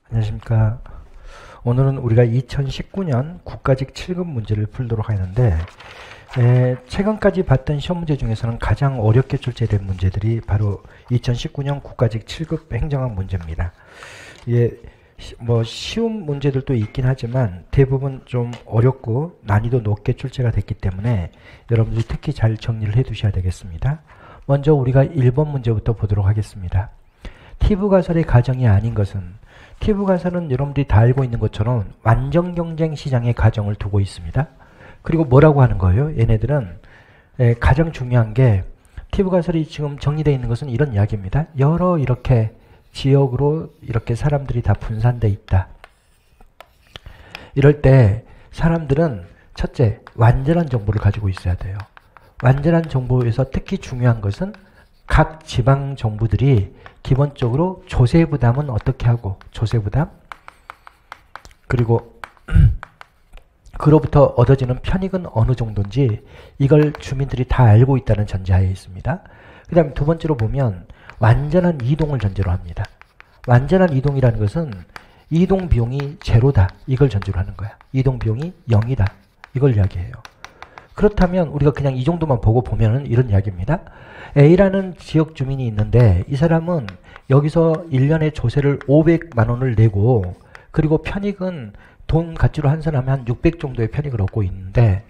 안녕하십니까. 오늘은 우리가 2019년 국가직 7급 문제를 풀도록 하는데 최근까지 봤던 시험 문제 중에서는 가장 어렵게 출제된 문제들이 바로 2019년 국가직 7급 행정학 문제입니다. 뭐 쉬운 문제들도 있긴 하지만 대부분 좀 어렵고 난이도 높게 출제가 됐기 때문에 여러분들이 특히 잘 정리를 해 두셔야 되겠습니다. 먼저 우리가 1번 문제부터 보도록 하겠습니다. 티브 가설의 가정이 아닌 것은, 티브 가설은 여러분들이 다 알고 있는 것처럼 완전 경쟁 시장의 가정을 두고 있습니다. 그리고 뭐라고 하는 거예요? 얘네들은 가장 중요한 게 티브 가설이 지금 정리되어 있는 것은 이런 이야기입니다. 여러 이렇게 지역으로 이렇게 사람들이 다 분산되어 있다. 이럴 때 사람들은 첫째, 완전한 정보를 가지고 있어야 돼요. 완전한 정보에서 특히 중요한 것은 각 지방 정부들이 기본적으로 조세 부담은 어떻게 하고, 조세 부담, 그리고 그로부터 얻어지는 편익은 어느 정도인지 이걸 주민들이 다 알고 있다는 전제하에 있습니다. 그 다음에 두 번째로 보면 완전한 이동을 전제로 합니다. 완전한 이동이라는 것은 이동 비용이 제로다, 이걸 전제로 하는 거야. 이동 비용이 0이다, 이걸 이야기해요. 그렇다면 우리가 그냥 이 정도만 보고 보면은 이런 이야기입니다. A라는 지역 주민이 있는데 이 사람은 여기서 1년에 조세를 500만 원을 내고, 그리고 편익은 돈 가치로 환산하면 한 600 정도의 편익을 얻고 있는데,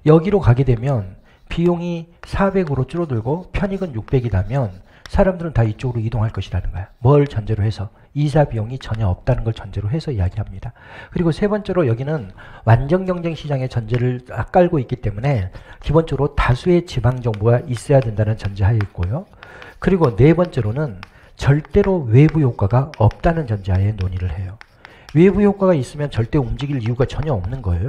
여기로 가게 되면 비용이 400으로 줄어들고 편익은 600이라면 사람들은 다 이쪽으로 이동할 것이라는 거야. 뭘 전제로 해서? 이사 비용이 전혀 없다는 걸 전제로 해서 이야기합니다. 그리고 세 번째로 여기는 완전 경쟁 시장의 전제를 깔고 있기 때문에 기본적으로 다수의 지방 정부가 있어야 된다는 전제하에 있고요. 그리고 네 번째로는 절대로 외부 효과가 없다는 전제하에 논의를 해요. 외부 효과가 있으면 절대 움직일 이유가 전혀 없는 거예요.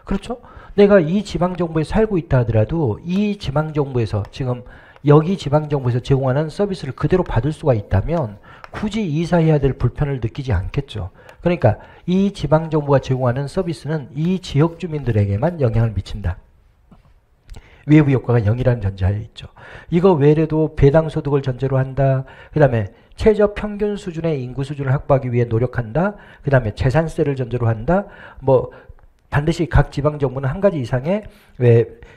그렇죠? 내가 이 지방정부에 살고 있다 하더라도 이 지방정부에서 지금 여기 지방정부에서 제공하는 서비스를 그대로 받을 수가 있다면 굳이 이사해야 될 불편을 느끼지 않겠죠. 그러니까 이 지방정부가 제공하는 서비스는 이 지역 주민들에게만 영향을 미친다. 외부 효과가 0이라는 전제하에 있죠. 이거 외에도 배당소득을 전제로 한다. 그 다음에 최저 평균 수준의 인구 수준을 확보하기 위해 노력한다. 그 다음에 재산세를 전제로 한다. 뭐 반드시 각 지방정부는 한 가지 이상의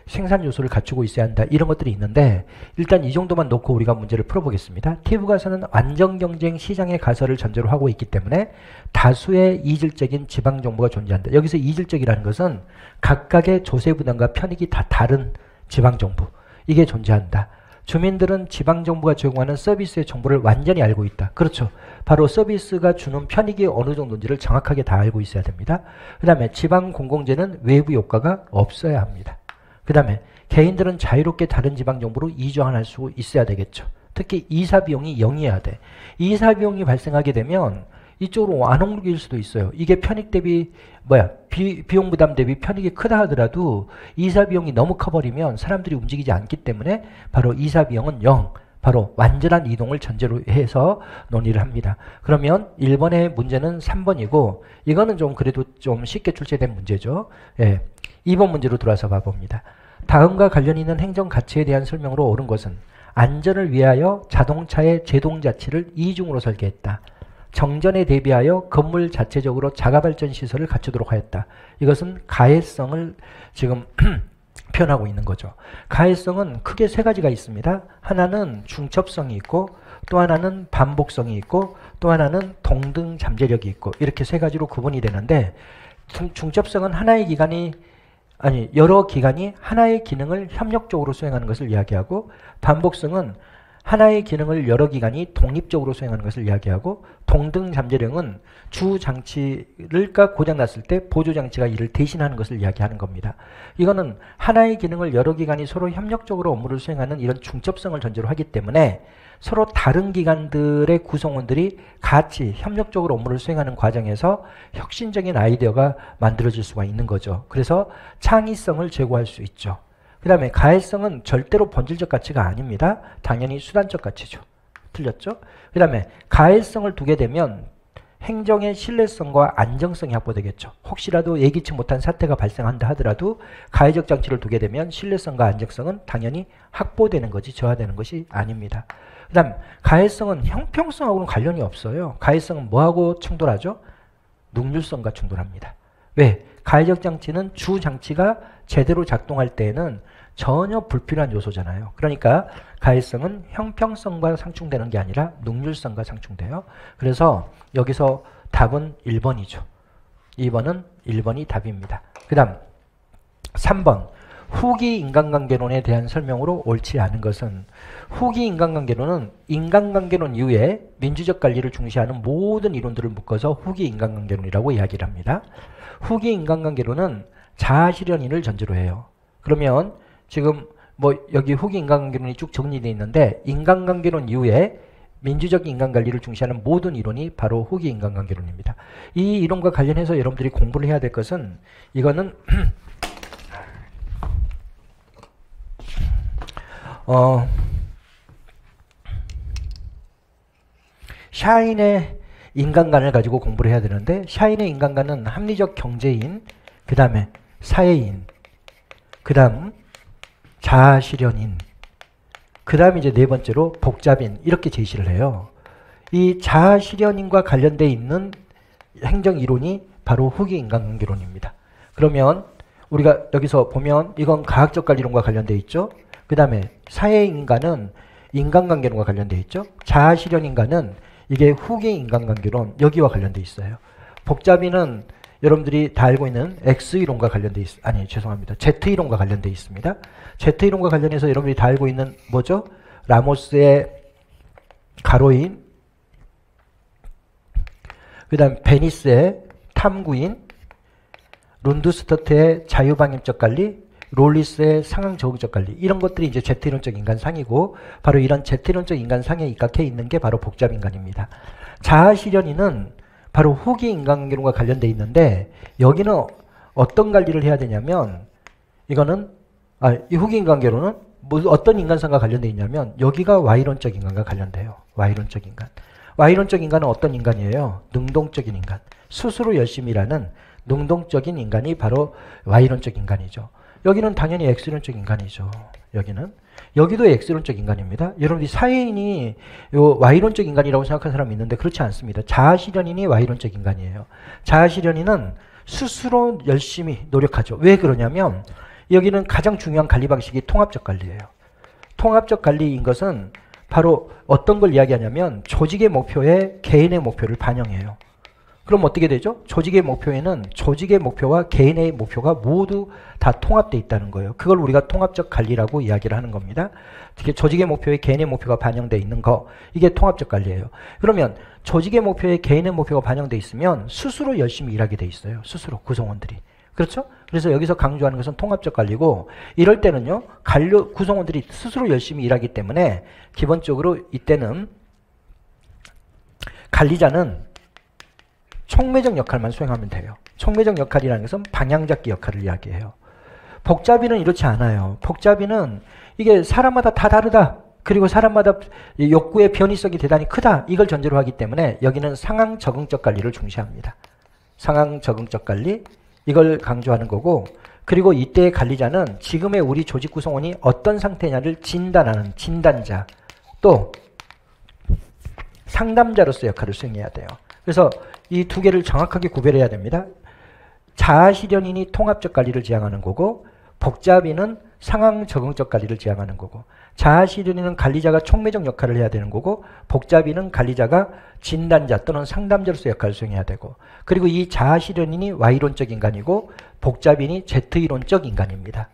생산 요소를 갖추고 있어야 한다. 이런 것들이 있는데 일단 이 정도만 놓고 우리가 문제를 풀어보겠습니다. 티브 가설은 완전 경쟁 시장의 가설을 전제로 하고 있기 때문에 다수의 이질적인 지방정부가 존재한다. 여기서 이질적이라는 것은 각각의 조세 부담과 편익이 다 다른 지방정부, 이게 존재한다. 주민들은 지방정부가 제공하는 서비스의 정보를 완전히 알고 있다. 그렇죠. 바로 서비스가 주는 편익이 어느 정도인지를 정확하게 다 알고 있어야 됩니다. 그 다음에 지방공공재는 외부 효과가 없어야 합니다. 그 다음에 개인들은 자유롭게 다른 지방정부로 이전할 수 있어야 되겠죠. 특히 이사비용이 0이어야 돼. 이사비용이 발생하게 되면 이쪽으로 안 옮길 수도 있어요. 이게 편익 대비 비용 부담 대비 편익이 크다 하더라도 이사 비용이 너무 커버리면 사람들이 움직이지 않기 때문에 바로 이사 비용은 0, 바로 완전한 이동을 전제로 해서 논의를 합니다. 그러면 1번의 문제는 3번이고 이거는 좀 그래도 좀 쉽게 출제된 문제죠. 2번 문제로 들어와서 봐봅니다. 다음과 관련 있는 행정 가치에 대한 설명으로 옳은 것은 안전을 위하여 자동차의 제동 자치를 이중으로 설계했다. 정전에 대비하여 건물 자체적으로 자가발전 시설을 갖추도록 하였다. 이것은 가해성을 지금 표현하고 있는 거죠. 가해성은 크게 세 가지가 있습니다. 하나는 중첩성이 있고, 또 하나는 반복성이 있고, 또 하나는 동등 잠재력이 있고, 이렇게 세 가지로 구분이 되는데, 중첩성은 여러 기관이 하나의 기능을 협력적으로 수행하는 것을 이야기하고, 반복성은 하나의 기능을 여러 기관이 독립적으로 수행하는 것을 이야기하고, 동등 잠재력은 주 장치가 고장났을 때 보조 장치가 이를 대신하는 것을 이야기하는 겁니다. 이거는 하나의 기능을 여러 기관이 서로 협력적으로 업무를 수행하는 이런 중첩성을 전제로 하기 때문에 서로 다른 기관들의 구성원들이 같이 협력적으로 업무를 수행하는 과정에서 혁신적인 아이디어가 만들어질 수가 있는 거죠. 그래서 창의성을 제고할 수 있죠. 그 다음에 가해성은 절대로 본질적 가치가 아닙니다. 당연히 수단적 가치죠. 틀렸죠? 그 다음에 가해성을 두게 되면 행정의 신뢰성과 안정성이 확보되겠죠. 혹시라도 예기치 못한 사태가 발생한다 하더라도 가해적 장치를 두게 되면 신뢰성과 안정성은 당연히 확보되는 거지 저하되는 것이 아닙니다. 그 다음 가해성은 형평성하고는 관련이 없어요. 가해성은 뭐하고 충돌하죠? 능률성과 충돌합니다. 왜? 가해적 장치는 주 장치가 제대로 작동할 때에는 전혀 불필요한 요소잖아요. 그러니까 가해성은 형평성과 상충되는 게 아니라 능률성과 상충돼요. 그래서 여기서 답은 1번이죠. 2번은 1번이 답입니다. 그 다음 3번 후기 인간관계론에 대한 설명으로 옳지 않은 것은 후기 인간관계론은 인간관계론 이후에 민주적 관리를 중시하는 모든 이론들을 묶어서 후기 인간관계론이라고 이야기를 합니다. 후기 인간관계론은 자아실현인을 전제로 해요. 그러면 지금 뭐 여기 후기 인간관계론이 쭉 정리되어 있는데 인간관계론 이후에 민주적 인간관리를 중시하는 모든 이론이 바로 후기 인간관계론입니다. 이 이론과 관련해서 여러분들이 공부를 해야 될 것은 이거는 샤인의 인간관을 가지고 공부를 해야 되는데 샤인의 인간관은 합리적 경제인, 그 다음에 사회인, 그 다음 자아실현인, 그 다음 이제 네 번째로 복잡인 이렇게 제시를 해요. 이 자아실현인과 관련되어 있는 행정이론이 바로 후기 인간관계론입니다. 그러면 우리가 여기서 보면 이건 과학적 관리론과 관련되어 있죠. 그 다음에 사회인간은 인간관계론과 관련되어 있죠. 자아실현인간은 이게 후기 인간관계론 여기와 관련되어 있어요. 복잡인은 여러분들이 다 알고 있는 X이론과 관련되어 죄송합니다. Z이론과 관련되어 있습니다. Z이론과 관련해서 여러분들이 다 알고 있는 뭐죠? 라모스의 가로인, 그 다음 베니스의 탐구인, 룬드스터트의 자유방임적 관리, 롤리스의 상황적응적 관리 이런 것들이 이제 Z이론적 인간상이고 바로 이런 Z이론적 인간상에 입각해 있는 게 바로 복잡인간입니다. 자아실현인은 바로 후기 인간관계론과 관련되어 있는데 여기는 어떤 관리를 해야 되냐면 이거는 이 후기 인간관계론은 어떤 인간상과 관련되어 있냐면 여기가 Y론적 인간과 관련돼요. Y론적 인간. Y론적 인간은 어떤 인간이에요? 능동적인 인간. 스스로 열심히 일하는 능동적인 인간이 바로 Y론적 인간이죠. 여기는 당연히 X론적 인간이죠. 여기도 X론적 인간입니다. 여러분들이 사회인이 Y론적 인간이라고 생각하는 사람이 있는데 그렇지 않습니다. 자아실현인이 Y론적 인간이에요. 자아실현인은 스스로 열심히 노력하죠. 왜 그러냐면 여기는 가장 중요한 관리 방식이 통합적 관리예요. 통합적 관리인 것은 바로 어떤 걸 이야기하냐면 조직의 목표에 개인의 목표를 반영해요. 그럼 어떻게 되죠? 조직의 목표에는 조직의 목표와 개인의 목표가 모두 다 통합되어 있다는 거예요. 그걸 우리가 통합적 관리라고 이야기를 하는 겁니다. 특히 조직의 목표에 개인의 목표가 반영되어 있는 거, 이게 통합적 관리예요. 그러면 조직의 목표에 개인의 목표가 반영되어 있으면 스스로 열심히 일하게 돼 있어요. 스스로 구성원들이. 그렇죠? 그래서 여기서 강조하는 것은 통합적 관리고 이럴 때는요. 구성원들이 스스로 열심히 일하기 때문에 기본적으로 이때는 관리자는 촉매적 역할만 수행하면 돼요. 촉매적 역할이라는 것은 방향잡기 역할을 이야기해요. 복잡인은 이렇지 않아요. 복잡인은 이게 사람마다 다 다르다. 그리고 사람마다 욕구의 변이성이 대단히 크다. 이걸 전제로 하기 때문에 여기는 상황 적응적 관리를 중시합니다. 상황 적응적 관리 이걸 강조하는 거고 그리고 이때의 관리자는 지금의 우리 조직 구성원이 어떤 상태냐를 진단하는 진단자 또 상담자로서 역할을 수행해야 돼요. 그래서 이 두 개를 정확하게 구별해야 됩니다. 자아실현인이 통합적 관리를 지향하는 거고 복잡인은 상황 적응적 관리를 지향하는 거고 자아실현인은 관리자가 촉매적 역할을 해야 되는 거고 복잡인은 관리자가 진단자 또는 상담자로서 역할을 수행해야 되고 그리고 이 자아실현인이 Y론적 인간이고 복잡인이 Z이론적 인간입니다.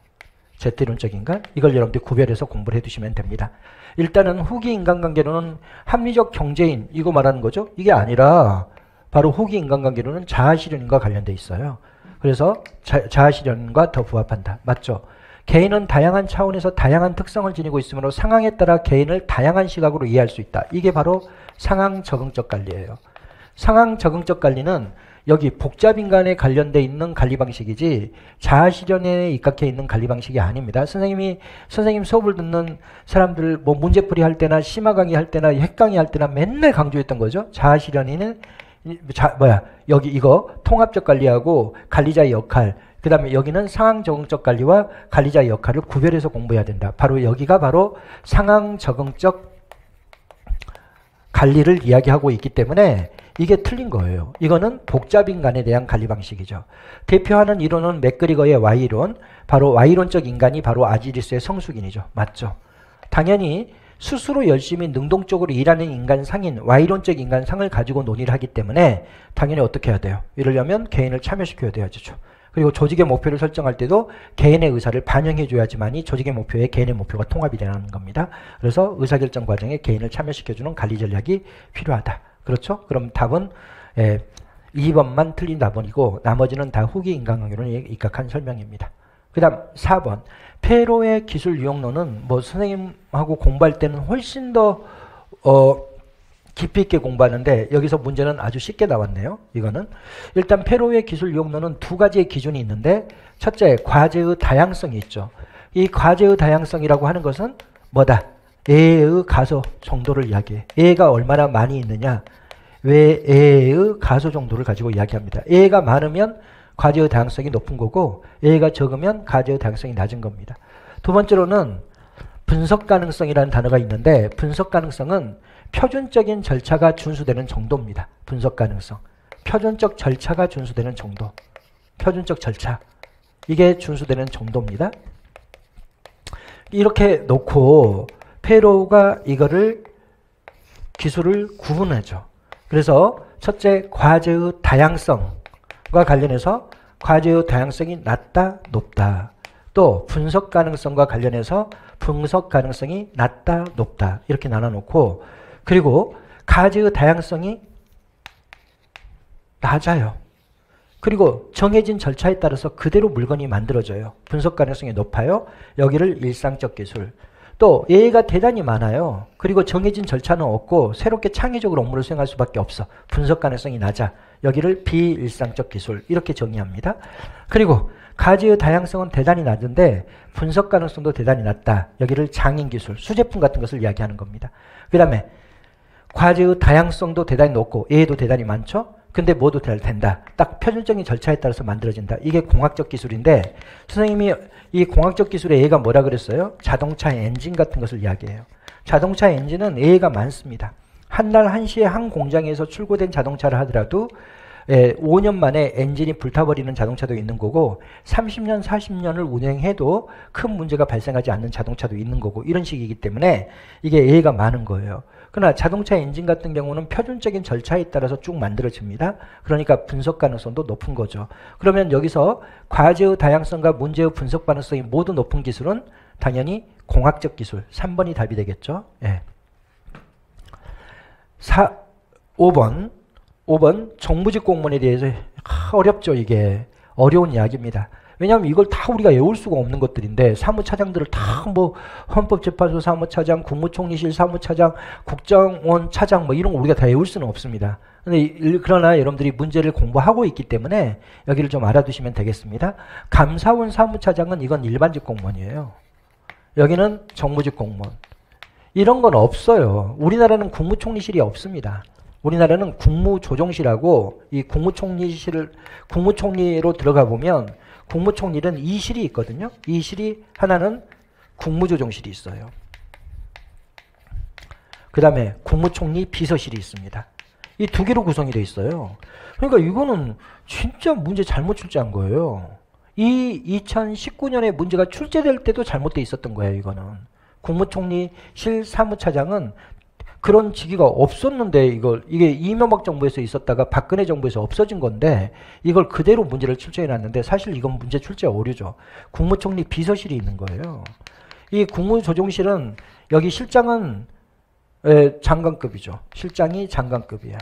Z이론적 인간 이걸 여러분들이 구별해서 공부를 해두시면 됩니다. 일단은 후기 인간관계로는 합리적 경제인 이거 말하는 거죠. 이게 아니라 바로 후기 인간관계로는 자아실현인과 관련돼 있어요. 그래서 자아실현과 더 부합한다. 맞죠? 개인은 다양한 차원에서 다양한 특성을 지니고 있으므로 상황에 따라 개인을 다양한 시각으로 이해할 수 있다. 이게 바로 상황 적응적 관리예요. 상황 적응적 관리는 여기 복잡인간에 관련돼 있는 관리 방식이지 자아실현에 입각해 있는 관리 방식이 아닙니다. 선생님 수업을 듣는 사람들 뭐 문제풀이 할 때나 심화 강의 할 때나 핵 강의 할 때나 맨날 강조했던 거죠. 자아실현에는 여기 이거 통합적 관리하고 관리자의 역할, 그 다음에 여기는 상황 적응적 관리와 관리자의 역할을 구별해서 공부해야 된다. 바로 여기가 바로 상황 적응적 관리를 이야기하고 있기 때문에 이게 틀린 거예요. 이거는 복잡인간에 대한 관리 방식이죠. 대표하는 이론은 맥그리거의 Y이론, 바로 Y론적 인간이 바로 아지리스의 성숙인이죠. 맞죠? 당연히 스스로 열심히 능동적으로 일하는 인간상인 Y론적 인간상을 가지고 논의를 하기 때문에 당연히 어떻게 해야 돼요? 이러려면 개인을 참여시켜야 돼야죠. 그리고 조직의 목표를 설정할 때도 개인의 의사를 반영해 줘야지만이 조직의 목표에 개인의 목표가 통합이 되는 겁니다. 그래서 의사결정 과정에 개인을 참여시켜주는 관리 전략이 필요하다. 그렇죠? 그럼 답은 2번만 틀린 답이고 나머지는 다 후기 인간관계론에 입각한 설명입니다. 그 다음 4번. 페로의 기술 유형론은 뭐 선생님하고 공부할 때는 훨씬 더 깊이 있게 공부하는데 여기서 문제는 아주 쉽게 나왔네요. 이거는 일단 페로의 기술 유형론은 두 가지의 기준이 있는데 첫째, 과제의 다양성이 있죠. 이 과제의 다양성이라고 하는 것은 뭐다? A의 가소 정도를 이야기해. A가 얼마나 많이 있느냐, 왜 A의 가소 정도를 가지고 이야기합니다. A가 많으면 과제의 다양성이 높은 거고 A가 적으면 과제의 다양성이 낮은 겁니다. 두 번째로는 분석 가능성이라는 단어가 있는데 분석 가능성은 표준적인 절차가 준수되는 정도입니다. 분석 가능성. 표준적 절차가 준수되는 정도. 표준적 절차. 이게 준수되는 정도입니다. 이렇게 놓고 페로우가 이거를 기술을 구분하죠. 그래서 첫째, 과제의 다양성과 관련해서 과제의 다양성이 낮다, 높다. 또 분석 가능성과 관련해서 분석 가능성이 낮다, 높다. 이렇게 나눠놓고 그리고 과제의 다양성이 낮아요. 그리고 정해진 절차에 따라서 그대로 물건이 만들어져요. 분석 가능성이 높아요. 여기를 일상적 기술. 또 A가 대단히 많아요. 그리고 정해진 절차는 없고 새롭게 창의적으로 업무를 수행할 수밖에 없어. 분석 가능성이 낮아. 여기를 비일상적 기술 이렇게 정의합니다. 그리고 과제의 다양성은 대단히 낮은데 분석 가능성도 대단히 낮다. 여기를 장인 기술, 수제품 같은 것을 이야기하는 겁니다. 그 다음에 과제의 다양성도 대단히 높고 A도 대단히 많죠. 근데 뭐도 된다. 딱 표준적인 절차에 따라서 만들어진다. 이게 공학적 기술인데 선생님이 이 공학적 기술의 A가 뭐라 그랬어요? 자동차 엔진 같은 것을 이야기해요. 자동차 엔진은 A가 많습니다. 한 날 한시에 한 공장에서 출고된 자동차를 하더라도 5년 만에 엔진이 불타버리는 자동차도 있는 거고 30년, 40년을 운행해도 큰 문제가 발생하지 않는 자동차도 있는 거고 이런 식이기 때문에 이게 A가 많은 거예요. 그러나 자동차 엔진 같은 경우는 표준적인 절차에 따라서 쭉 만들어집니다. 그러니까 분석 가능성도 높은 거죠. 그러면 여기서 과제의 다양성과 문제의 분석 가능성이 모두 높은 기술은 당연히 공학적 기술. 3번이 답이 되겠죠. 예. 5번 정부직 공무원에 대해서 어렵죠. 이게 어려운 이야기입니다. 왜냐하면 이걸 다 우리가 외울 수가 없는 것들인데 사무차장들을 다 뭐 헌법재판소 사무차장, 국무총리실 사무차장, 국정원 차장 뭐 이런 거 우리가 다 외울 수는 없습니다. 그러나 여러분들이 문제를 공부하고 있기 때문에 여기를 좀 알아두시면 되겠습니다. 감사원 사무차장은 이건 일반직 공무원이에요. 여기는 정부직 공무원. 이런 건 없어요. 우리나라는 국무총리실이 없습니다. 우리나라는 국무조정실하고 이 국무총리로 들어가 보면 국무총리는 2실이 있거든요. 이 실이 하나는 국무조정실이 있어요. 그 다음에 국무총리 비서실이 있습니다. 이 두 개로 구성이 되어 있어요. 그러니까 이거는 진짜 문제 잘못 출제한 거예요. 이 2019년에 문제가 출제될 때도 잘못되어 있었던 거예요. 이거는. 국무총리실 사무차장은 그런 직위가 없었는데 이게 이명박 정부에서 있었다가 박근혜 정부에서 없어진 건데 이걸 그대로 문제를 출제해놨는데 사실 이건 문제 출제 오류죠. 국무총리 비서실이 있는 거예요. 이 국무조정실은 여기 실장은 장관급이죠. 실장이 장관급이야.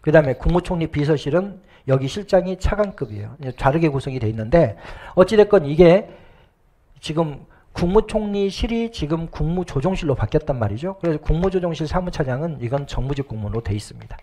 그 다음에 국무총리 비서실은 여기 실장이 차관급이에요. 다르게 구성이 돼 있는데 어찌됐건 이게 지금 국무총리실이 지금 국무조정실로 바뀌었단 말이죠. 그래서 국무조정실 사무차장은 이건 정부직 공무원으로 돼 있습니다.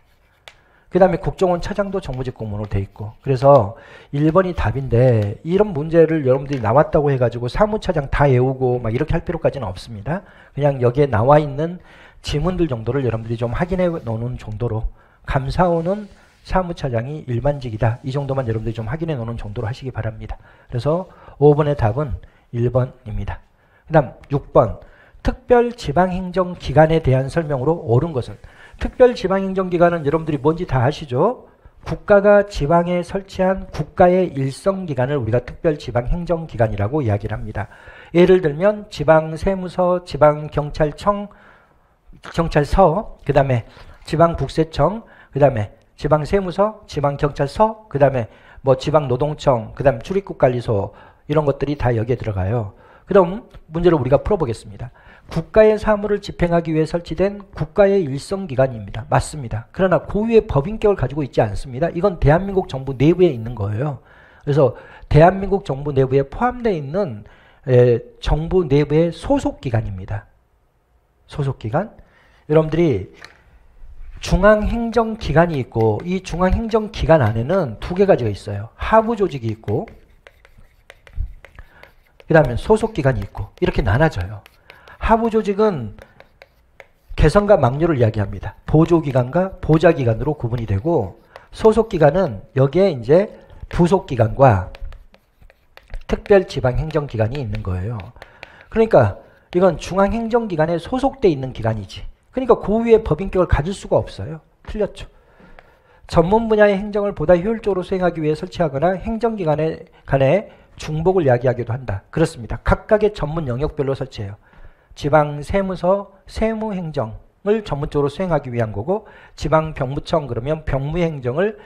그 다음에 국정원 차장도 정부직 공무원으로 돼 있고 그래서 1번이 답인데 이런 문제를 여러분들이 나왔다고 해가지고 사무차장 다 외우고 막 이렇게 할 필요까지는 없습니다. 그냥 여기에 나와 있는 지문들 정도를 여러분들이 좀 확인해 놓는 정도로 감사원은 사무차장이 일반직이다. 이 정도만 여러분들이 좀 확인해 놓는 정도로 하시기 바랍니다. 그래서 5번의 답은 1번입니다. 그 다음 6번 특별지방행정기관에 대한 설명으로 옳은 것은 특별지방행정기관은 여러분들이 뭔지 다 아시죠? 국가가 지방에 설치한 국가의 일성기관을 우리가 특별지방행정기관이라고 이야기를 합니다. 예를 들면 지방세무서, 지방경찰청, 경찰서, 그 다음에 지방국세청, 그 다음에 지방세무서, 지방경찰서, 그 다음에 뭐 지방노동청, 그 다음에 출입국관리소 이런 것들이 다 여기에 들어가요. 그럼 문제를 우리가 풀어보겠습니다. 국가의 사무를 집행하기 위해 설치된 국가의 일성기관입니다. 맞습니다. 그러나 고유의 법인격을 가지고 있지 않습니다. 이건 대한민국 정부 내부에 있는 거예요. 그래서 대한민국 정부 내부에 포함되어 있는 정부 내부의 소속기관입니다. 소속기관. 여러분들이 중앙행정기관이 있고 이 중앙행정기관 안에는 두 개 가지가 있어요. 하부조직이 있고 그 다음에 소속기관이 있고 이렇게 나눠져요. 하부조직은 개성과 막류를 이야기합니다. 보조기관과 보좌기관으로 구분이 되고 소속기관은 여기에 이제 부속기관과 특별지방행정기관이 있는 거예요. 그러니까 이건 중앙행정기관에 소속돼 있는 기관이지. 그러니까 고유의 법인격을 가질 수가 없어요. 틀렸죠. 전문 분야의 행정을 보다 효율적으로 수행하기 위해 설치하거나 행정기관 간의 중복을 이야기하기도 한다. 그렇습니다. 각각의 전문 영역별로 설치해요. 지방세무서, 세무행정을 전문적으로 수행하기 위한 거고 지방병무청 그러면 병무행정을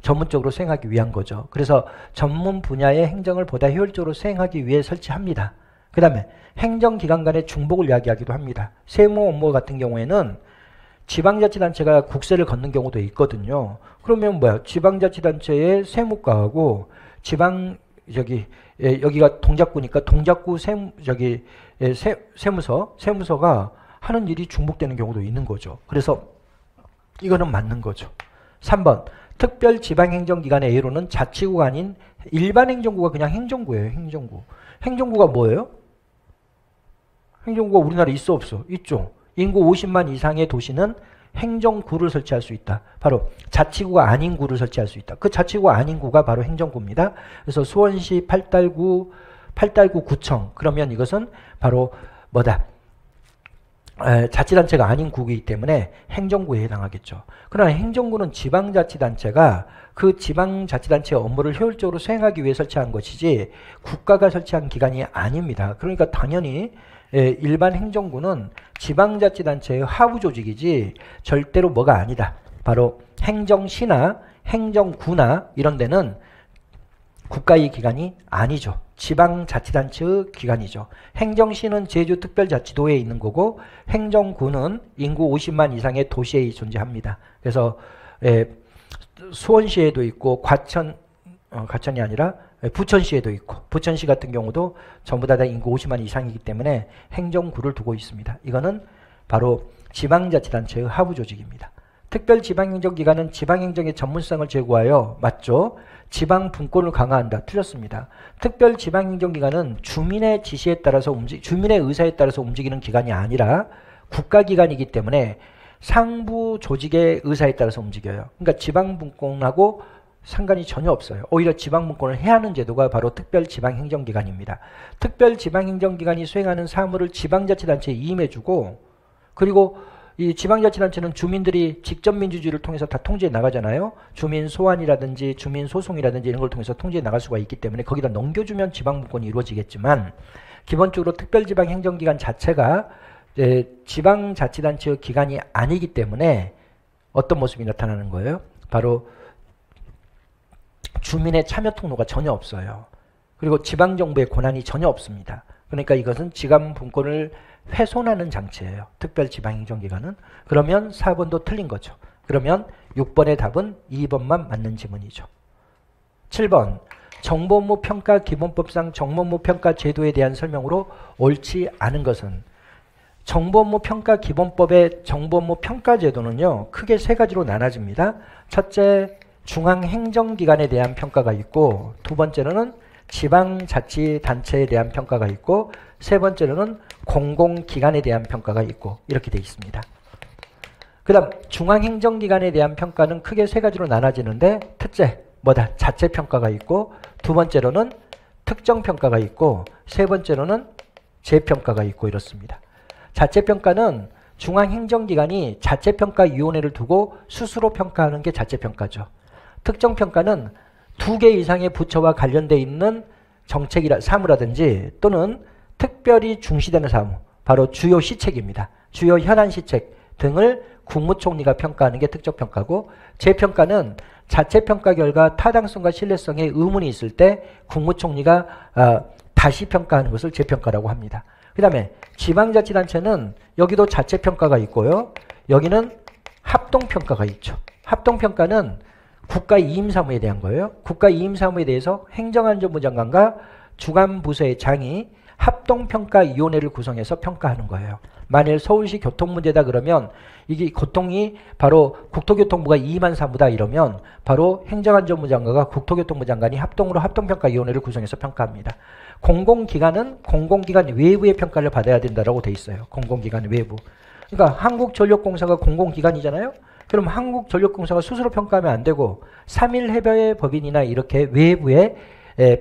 전문적으로 수행하기 위한 거죠. 그래서 전문 분야의 행정을 보다 효율적으로 수행하기 위해 설치합니다. 그 다음에 행정기관 간의 중복을 이야기하기도 합니다. 세무 업무 같은 경우에는 지방자치단체가 국세를 걷는 경우도 있거든요. 그러면 뭐야? 지방자치단체의 세무과하고 지방 여기가 동작구니까 동작구 세무서가 하는 일이 중복되는 경우도 있는 거죠. 그래서 이거는 맞는 거죠. 3번 특별지방행정기관의 예로는 자치구가 아닌 일반 행정구가 그냥 행정구예요. 행정구. 행정구가 뭐예요? 행정구가 우리나라에 있어 없어? 있죠. 인구 50만 이상의 도시는 행정구를 설치할 수 있다. 바로 자치구가 아닌 구를 설치할 수 있다. 그 자치구가 아닌 구가 바로 행정구입니다. 그래서 수원시 팔달구 구청 그러면 이것은 바로 뭐다? 자치단체가 아닌 구이기 때문에 행정구에 해당하겠죠. 그러나 행정구는 지방자치단체가 그 지방자치단체의 업무를 효율적으로 수행하기 위해 설치한 것이지 국가가 설치한 기관이 아닙니다. 그러니까 당연히 일반 행정구는 지방자치단체의 하부조직이지 절대로 뭐가 아니다. 바로 행정시나 행정구나 이런 데는 국가의 기관이 아니죠. 지방자치단체의 기관이죠. 행정시는 제주특별자치도에 있는 거고 행정구는 인구 50만 이상의 도시에 존재합니다. 그래서 수원시에도 있고 과천이 아니라 부천시에도 있고 부천시 같은 경우도 전부 다 인구 50만 이상이기 때문에 행정구를 두고 있습니다. 이거는 바로 지방자치단체의 하부조직입니다. 특별지방행정기관은 지방행정의 전문성을 제고하여 맞죠? 지방분권을 강화한다. 틀렸습니다. 특별지방행정기관은 주민의 지시에 따라서 주민의 의사에 따라서 움직이는 기관이 아니라 국가기관이기 때문에 상부 조직의 의사에 따라서 움직여요. 그러니까 지방분권하고 상관이 전혀 없어요. 오히려 지방분권을 해야 하는 제도가 바로 특별지방행정기관입니다. 특별지방행정기관이 수행하는 사무를 지방자치단체에 이임해주고 그리고 이 지방자치단체는 주민들이 직접민주주의를 통해서 다 통제해 나가잖아요. 주민 소환이라든지 주민 소송이라든지 이런 걸 통해서 통제해 나갈 수가 있기 때문에 거기다 넘겨주면 지방분권이 이루어지겠지만 기본적으로 특별지방행정기관 자체가 지방자치단체의 기관이 아니기 때문에 어떤 모습이 나타나는 거예요? 바로 주민의 참여 통로가 전혀 없어요. 그리고 지방정부의 권한이 전혀 없습니다. 그러니까 이것은 지방분권을 훼손하는 장치예요. 특별지방행정기관은. 그러면 4번도 틀린 거죠. 그러면 6번의 답은 2번만 맞는 지문이죠. 7번 정보업무 평가 기본법상 정보업무 평가 제도에 대한 설명으로 옳지 않은 것은 정보업무 평가 기본법의 정보업무 평가 제도는요. 크게 세 가지로 나눠집니다. 첫째 중앙행정기관에 대한 평가가 있고 두 번째로는 지방자치단체에 대한 평가가 있고 세 번째로는 공공기관에 대한 평가가 있고 이렇게 되어 있습니다. 그 다음 중앙행정기관에 대한 평가는 크게 세 가지로 나눠지는데 첫째 뭐다? 자체평가가 있고 두 번째로는 특정평가가 있고 세 번째로는 재평가가 있고 이렇습니다. 자체평가는 중앙행정기관이 자체평가위원회를 두고 스스로 평가하는 게 자체평가죠. 특정평가는 2개 이상의 부처와 관련되어 있는 사무라든지 또는 특별히 중시되는 사무, 바로 주요 시책입니다. 주요 현안 시책 등을 국무총리가 평가하는 게 특정평가고 재평가는 자체평가 결과 타당성과 신뢰성에 의문이 있을 때 국무총리가 다시 평가하는 것을 재평가라고 합니다. 그 다음에 지방자치단체는 여기도 자체평가가 있고요. 여기는 합동평가가 있죠. 합동평가는 국가이임사무에 대한 거예요. 국가이임사무에 대해서 행정안전부 장관과 주관부서의 장이 합동평가위원회를 구성해서 평가하는 거예요. 만일 서울시 교통 문제다 그러면 이게 교통이 바로 국토교통부가 이임한 사무다 이러면 바로 행정안전부 장관과 국토교통부 장관이 합동으로 합동평가위원회를 구성해서 평가합니다. 공공기관은 공공기관 외부의 평가를 받아야 된다고 돼 있어요. 공공기관 외부. 그러니까 한국전력공사가 공공기관이잖아요. 그럼 한국전력공사가 스스로 평가하면 안 되고 3일 해외 법인이나 이렇게 외부의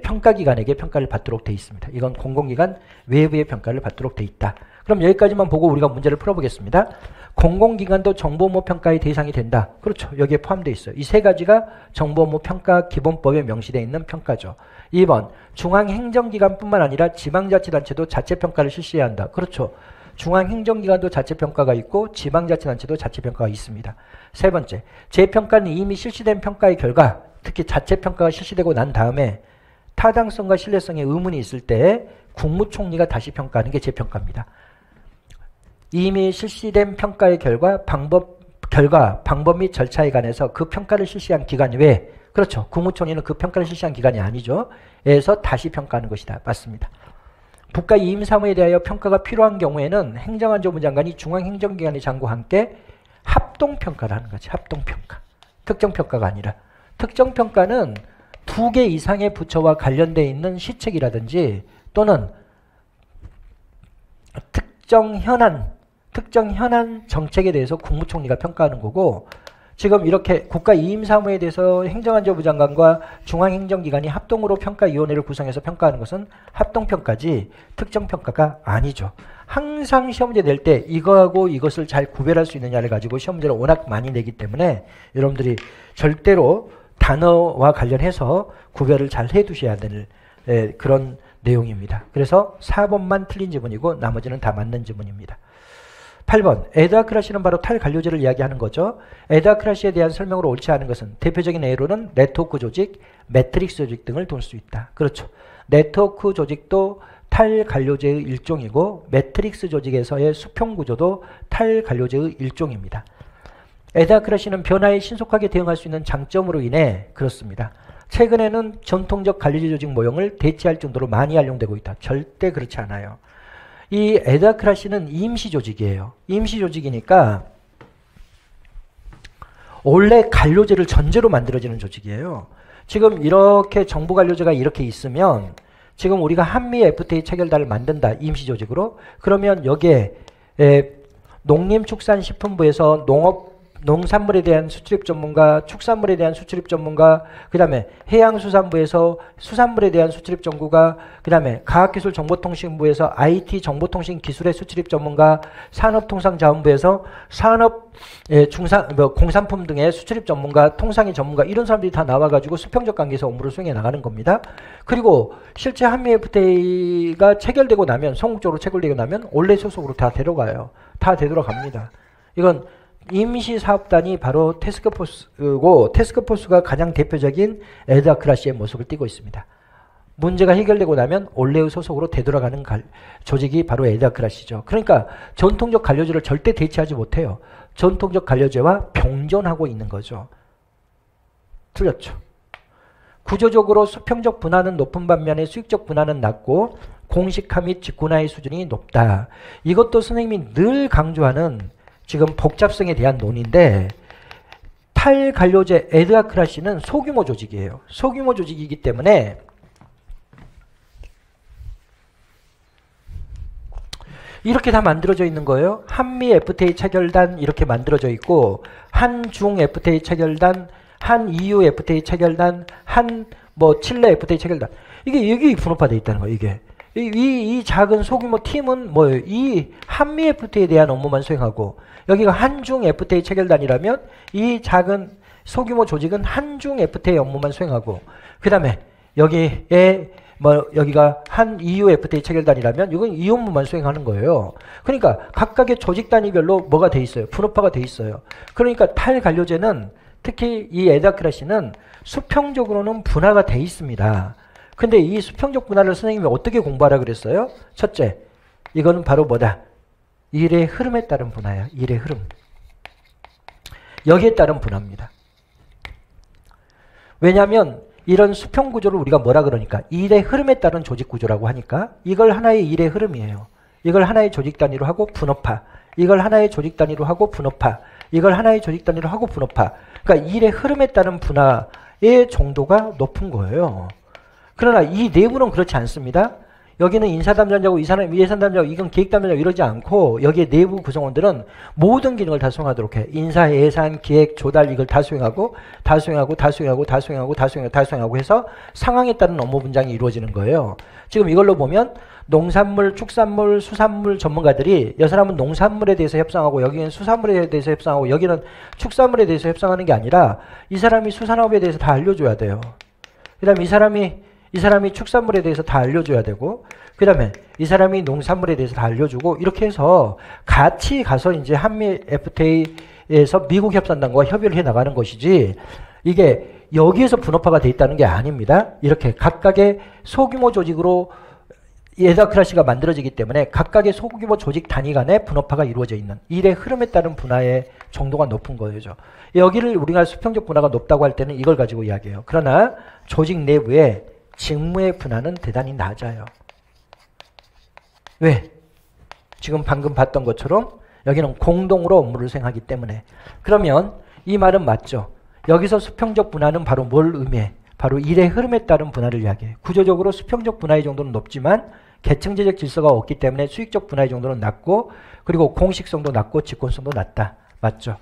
평가기관에게 평가를 받도록 돼 있습니다. 이건 공공기관 외부의 평가를 받도록 돼 있다. 그럼 여기까지만 보고 우리가 문제를 풀어보겠습니다. 공공기관도 정보업무 평가의 대상이 된다. 그렇죠. 여기에 포함되어 있어요. 이 세 가지가 정보업무 평가 기본법에 명시되어 있는 평가죠. 2번 중앙행정기관뿐만 아니라 지방자치단체도 자체평가를 실시해야 한다. 그렇죠. 중앙행정기관도 자체평가가 있고 지방자치단체도 자체평가가 있습니다. 세 번째, 재평가는 이미 실시된 평가의 결과 특히 자체평가가 실시되고 난 다음에 타당성과 신뢰성에 의문이 있을 때 국무총리가 다시 평가하는 게 재평가입니다. 이미 실시된 평가의 결과, 방법 및 절차에 관해서 그 평가를 실시한 기관 외에 그렇죠. 국무총리는 그 평가를 실시한 기관이 아니죠. 에서 다시 평가하는 것이다. 맞습니다. 국가이임사무에 대하여 평가가 필요한 경우에는 행정안전부 장관이 중앙행정기관의 장과 함께 합동평가를 하는 거지. 합동평가. 특정평가가 아니라. 특정평가는 2개 이상의 부처와 관련되어 있는 시책이라든지 또는 특정 현안 정책에 대해서 국무총리가 평가하는 거고 지금 이렇게 국가이임사무에 대해서 행정안전부 장관과 중앙행정기관이 합동으로 평가위원회를 구성해서 평가하는 것은 합동평가지 특정평가가 아니죠. 항상 시험문제 낼 때 이거하고 이것을 잘 구별할 수 있느냐를 가지고 시험문제를 워낙 많이 내기 때문에 여러분들이 절대로 단어와 관련해서 구별을 잘 해두셔야 되는 그런 내용입니다. 그래서 4번만 틀린 지문이고 나머지는 다 맞는 지문입니다. 8번 에드아크라시는 바로 탈관료제를 이야기하는 거죠. 에드아크라시에 대한 설명으로 옳지 않은 것은 대표적인 예로는 네트워크 조직, 매트릭스 조직 등을 들 수 있다. 그렇죠. 네트워크 조직도 탈관료제의 일종이고 매트릭스 조직에서의 수평구조도 탈관료제의 일종입니다. 에드아크라시는 변화에 신속하게 대응할 수 있는 장점으로 인해 그렇습니다. 최근에는 전통적 관료제 조직 모형을 대체할 정도로 많이 활용되고 있다. 절대 그렇지 않아요. 이 에드아크라시는 임시조직이에요. 임시조직이니까 원래 관료제를 전제로 만들어지는 조직이에요. 지금 이렇게 정부관료제가 이렇게 있으면 지금 우리가 한미 FTA 체결단을 만든다. 임시조직으로. 그러면 여기에 농림축산식품부에서 농산물에 대한 수출입 전문가, 축산물에 대한 수출입 전문가, 그 다음에 해양수산부에서 수산물에 대한 수출입 전문가, 그 다음에 과학기술정보통신부에서 IT 정보통신기술의 수출입 전문가, 산업통상자원부에서 공산품 등의 수출입 전문가, 통상의 전문가 이런 사람들이 다 나와가지고 수평적 관계에서 업무를 수행해 나가는 겁니다. 그리고 실제 한미 FTA가 체결되고 나면 성국적으로 체결되고 나면 원래 소속으로 다 데려가요. 다 되돌아갑니다. 이건 임시사업단이 바로 태스크포스고 태스크포스가 가장 대표적인 에드아크라시의 모습을 띠고 있습니다. 문제가 해결되고 나면 원래의 소속으로 되돌아가는 조직이 바로 에드아크라시죠. 그러니까 전통적 관료제를 절대 대체하지 못해요. 전통적 관료제와 병존하고 있는 거죠. 틀렸죠. 구조적으로 수평적 분할은 높은 반면에 수익적 분할은 낮고 공식화 및 직군화의 수준이 높다. 이것도 선생님이 늘 강조하는 지금 복잡성에 대한 논의인데 탈관료제 에드아크라시는 소규모 조직이에요. 소규모 조직이기 때문에 이렇게 다 만들어져 있는 거예요. 한미 FTA 체결단 이렇게 만들어져 있고, 한중 FTA 체결단, 한 EU FTA 체결단, 한 뭐 칠레 FTA 체결단. 이게 여기 분업화되어 있다는 거예요. 이게 이 작은 소규모 팀은 뭐예요? 이 한미 FTA에 대한 업무만 수행하고, 여기가 한중 FTA 체결단이라면 이 작은 소규모 조직은 한중 FTA 업무만 수행하고, 그 다음에 여기에 뭐 여기가 한 EU FTA 체결단이라면 이건 이 업무만 수행하는 거예요. 그러니까 각각의 조직 단위별로 뭐가 돼 있어요? 분업화가 돼 있어요. 그러니까 탈관료제는 특히 이 에다크라시는 수평적으로는 분화가 돼 있습니다. 근데 이 수평적 분화를 선생님이 어떻게 공부하라 그랬어요? 첫째, 이거는 바로 뭐다? 일의 흐름에 따른 분화야. 일의 흐름. 여기에 따른 분화입니다. 왜냐하면 이런 수평 구조를 우리가 뭐라 그러니까 일의 흐름에 따른 조직 구조라고 하니까 이걸 하나의 일의 흐름이에요. 이걸 하나의 조직 단위로 하고 분업화. 이걸 하나의 조직 단위로 하고 분업화. 이걸 하나의 조직 단위로 하고 분업화. 그러니까 일의 흐름에 따른 분화의 정도가 높은 거예요. 그러나 이 내부는 그렇지 않습니다. 여기는 인사담당자고 이 사람이 예산담당자고 이건 기획담당자고 이러지 않고 여기에 내부 구성원들은 모든 기능을 다 수행하도록 해. 인사, 예산, 기획, 조달 이걸 다 수행하고 다 수행하고 다 수행하고 다 수행하고 다 수행하고 다 수행하고 해서 상황에 따른 업무 분장이 이루어지는 거예요. 지금 이걸로 보면 농산물, 축산물, 수산물 전문가들이 이 사람은 농산물에 대해서 협상하고 여기는 수산물에 대해서 협상하고 여기는 축산물에 대해서 협상하는 게 아니라 이 사람이 수산업에 대해서 다 알려줘야 돼요. 그 다음에 이 사람이 축산물에 대해서 다 알려줘야 되고, 그 다음에 이 사람이 농산물에 대해서 다 알려주고, 이렇게 해서 같이 가서 이제 한미 FTA에서 미국 협상단과 협의를 해 나가는 것이지, 이게 여기에서 분업화가 돼 있다는 게 아닙니다. 이렇게 각각의 소규모 조직으로 에다크라시가 만들어지기 때문에 각각의 소규모 조직 단위 간의 분업화가 이루어져 있는 일의 흐름에 따른 분화의 정도가 높은 거죠. 여기를 우리가 수평적 분화가 높다고 할 때는 이걸 가지고 이야기해요. 그러나 조직 내부에 직무의 분화는 대단히 낮아요. 왜? 지금 방금 봤던 것처럼 여기는 공동으로 업무를 수행하기 때문에. 그러면 이 말은 맞죠? 여기서 수평적 분화는 바로 뭘 의미해? 바로 일의 흐름에 따른 분화를 이야기해요. 구조적으로 수평적 분화의 정도는 높지만 계층제적 질서가 없기 때문에 수익적 분화의 정도는 낮고, 그리고 공식성도 낮고 직권성도 낮다. 맞죠?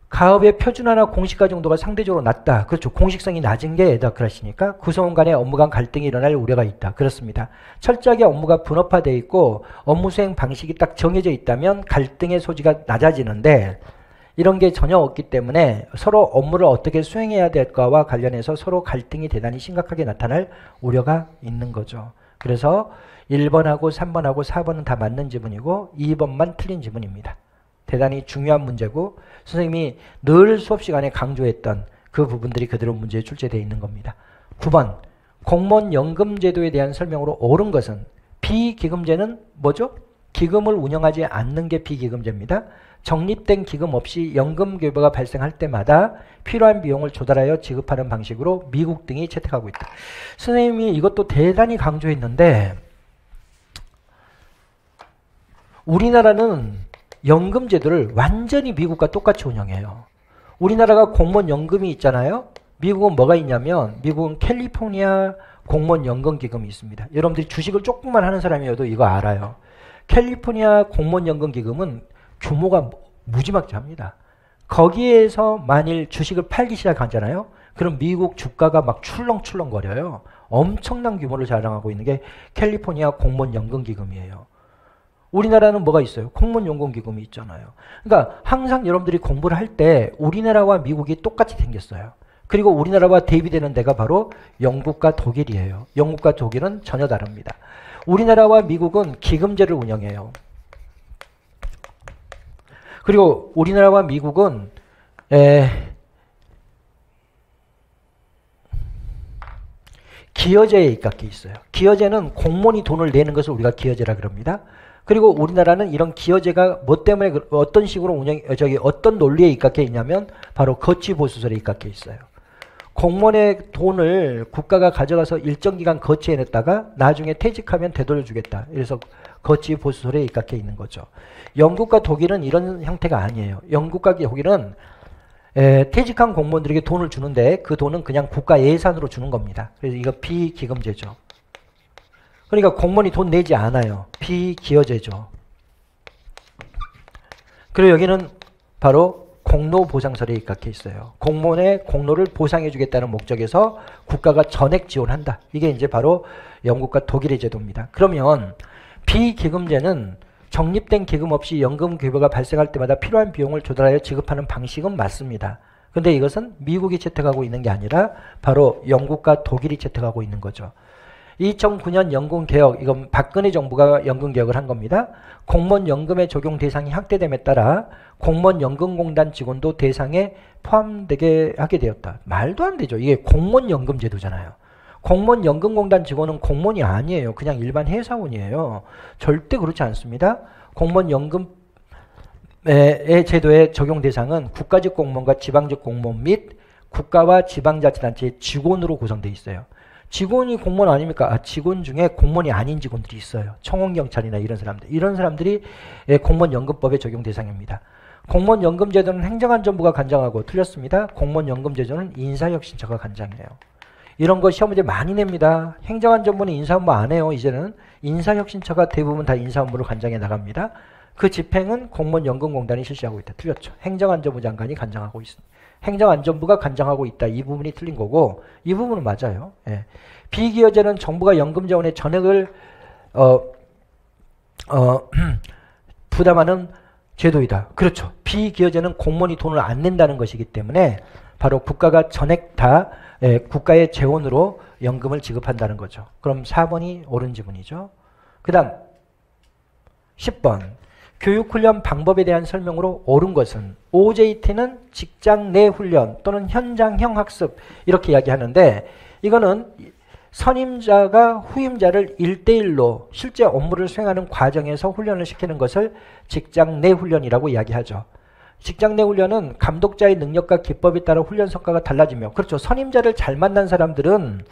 가업의 표준화나 공식화 정도가 상대적으로 낮다. 그렇죠. 공식성이 낮은 게 에다크라시니까 구성원 간의 업무 간 갈등이 일어날 우려가 있다. 그렇습니다. 철저하게 업무가 분업화되어 있고 업무 수행 방식이 딱 정해져 있다면 갈등의 소지가 낮아지는데, 이런 게 전혀 없기 때문에 서로 업무를 어떻게 수행해야 될까와 관련해서 서로 갈등이 대단히 심각하게 나타날 우려가 있는 거죠. 그래서 1번하고 3번하고 4번은 다 맞는 지문이고 2번만 틀린 지문입니다. 대단히 중요한 문제고 선생님이 늘 수업 시간에 강조했던 그 부분들이 그대로 문제에 출제되어 있는 겁니다. 9번, 공무원 연금제도에 대한 설명으로 옳은 것은, 비기금제는 뭐죠? 기금을 운영하지 않는 게 비기금제입니다. 적립된 기금 없이 연금교부가 발생할 때마다 필요한 비용을 조달하여 지급하는 방식으로 미국 등이 채택하고 있다. 선생님이 이것도 대단히 강조했는데, 우리나라는 연금제도를 완전히 미국과 똑같이 운영해요. 우리나라가 공무원 연금이 있잖아요. 미국은 뭐가 있냐면 미국은 캘리포니아 공무원 연금기금이 있습니다. 여러분들이 주식을 조금만 하는 사람이어도 이거 알아요. 캘리포니아 공무원 연금기금은 규모가 무지막지합니다. 거기에서 만일 주식을 팔기 시작하잖아요. 그럼 미국 주가가 막 출렁출렁거려요. 엄청난 규모를 자랑하고 있는 게 캘리포니아 공무원 연금기금이에요. 우리나라는 뭐가 있어요? 공무원 연금기금이 있잖아요. 그러니까 항상 여러분들이 공부를 할 때 우리나라와 미국이 똑같이 생겼어요. 그리고 우리나라와 대비되는 데가 바로 영국과 독일이에요. 영국과 독일은 전혀 다릅니다. 우리나라와 미국은 기금제를 운영해요. 그리고 우리나라와 미국은 기여제에 입각해 있어요. 기여제는 공무원이 돈을 내는 것을 우리가 기여제라 그럽니다. 그리고 우리나라는 이런 기여제가 뭐 때문에 어떤 식으로 어떤 논리에 입각해 있냐면 바로 거치보수설에 입각해 있어요. 공무원의 돈을 국가가 가져가서 일정 기간 거치해냈다가 나중에 퇴직하면 되돌려주겠다. 그래서 거치보수설에 입각해 있는 거죠. 영국과 독일은 이런 형태가 아니에요. 영국과 독일은 퇴직한 공무원들에게 돈을 주는데 그 돈은 그냥 국가 예산으로 주는 겁니다. 그래서 이거 비기금제죠. 그러니까 공무원이 돈 내지 않아요. 비기여제죠. 그리고 여기는 바로 공로보상설에 입각해 있어요. 공무원의 공로를 보상해 주겠다는 목적에서 국가가 전액 지원한다. 이게 이제 바로 영국과 독일의 제도입니다. 그러면 비기금제는 적립된 기금 없이 연금 급여가 발생할 때마다 필요한 비용을 조달하여 지급하는 방식은 맞습니다. 근데 이것은 미국이 채택하고 있는 게 아니라 바로 영국과 독일이 채택하고 있는 거죠. 2009년 연금개혁, 이건 박근혜 정부가 연금개혁을 한 겁니다. 공무원 연금의 적용 대상이 확대됨에 따라 공무원 연금공단 직원도 대상에 포함되게 하게 되었다. 말도 안 되죠. 이게 공무원 연금 제도잖아요. 공무원 연금공단 직원은 공무원이 아니에요. 그냥 일반 회사원이에요. 절대 그렇지 않습니다. 공무원 연금의 제도의 적용 대상은 국가직 공무원과 지방직 공무원 및 국가와 지방자치단체의 직원으로 구성되어 있어요. 직원이 공무원 아닙니까? 직원 중에 공무원이 아닌 직원들이 있어요. 청원경찰이나 이런 사람들. 이런 사람들이 공무원연금법의 적용 대상입니다. 공무원연금제도는 행정안전부가 관장하고 틀렸습니다. 공무원연금제도는 인사혁신처가 관장해요. 이런 거 시험 문제 많이 냅니다. 행정안전부는 인사업무 안 해요. 이제는 인사혁신처가 대부분 다 인사업무를 관장해 나갑니다. 그 집행은 공무원연금공단이 실시하고 있다. 틀렸죠. 행정안전부 장관이 관장하고 있습니다. 행정안전부가 관장하고 있다. 이 부분이 틀린 거고 이 부분은 맞아요. 예. 비기여제는 정부가 연금자원의 전액을 부담하는 제도이다. 그렇죠. 비기여제는 공무원이 돈을 안 낸다는 것이기 때문에 바로 국가가 전액 다 국가의 재원으로 연금을 지급한다는 거죠. 그럼 4번이 옳은 지문이죠. 그 다음 10번 교육훈련 방법에 대한 설명으로 옳은 것은 OJT는 직장 내 훈련 또는 현장형 학습 이렇게 이야기하는데 이거는 선임자가 후임자를 1대1로 실제 업무를 수행하는 과정에서 훈련을 시키는 것을 직장 내 훈련이라고 이야기하죠. 직장 내 훈련은 감독자의 능력과 기법에 따라 훈련 성과가 달라지며 그렇죠. 선임자를 잘 만난 사람들은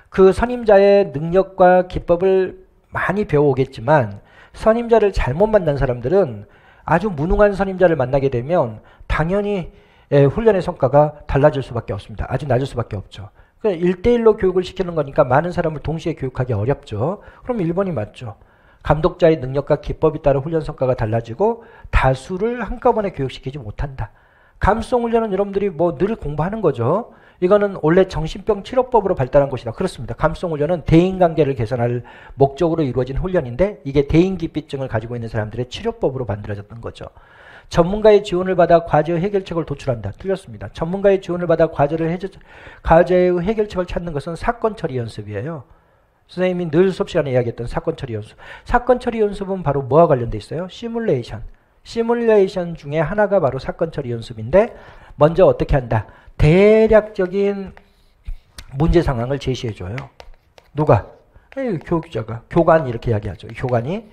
그 선임자의 능력과 기법을 많이 배워오겠지만 선임자를 잘못 만난 사람들은 아주 무능한 선임자를 만나게 되면 당연히 훈련의 성과가 달라질 수밖에 없습니다. 아주 낮을 수밖에 없죠. 1대1로 교육을 시키는 거니까 많은 사람을 동시에 교육하기 어렵죠. 그럼 1번이 맞죠. 감독자의 능력과 기법에 따라 훈련 성과가 달라지고 다수를 한꺼번에 교육시키지 못한다. 감수성 훈련은 여러분들이 뭐 늘 공부하는 거죠. 이거는 원래 정신병 치료법으로 발달한 것이다. 그렇습니다. 감수성 훈련은 대인관계를 개선할 목적으로 이루어진 훈련인데 이게 대인기피증을 가지고 있는 사람들의 치료법으로 만들어졌던 거죠. 전문가의 지원을 받아 과제의 해결책을 도출한다. 틀렸습니다. 전문가의 지원을 받아 과제의 해결책을 찾는 것은 사건 처리 연습이에요. 선생님이 늘 수업 시간에 이야기했던 사건 처리 연습. 사건 처리 연습은 바로 뭐와 관련돼 있어요? 시뮬레이션. 시뮬레이션 중에 하나가 바로 사건 처리 연습인데 먼저 어떻게 한다? 대략적인 문제 상황을 제시해줘요. 누가? 교육자가. 교관 이렇게 이야기하죠. 교관이.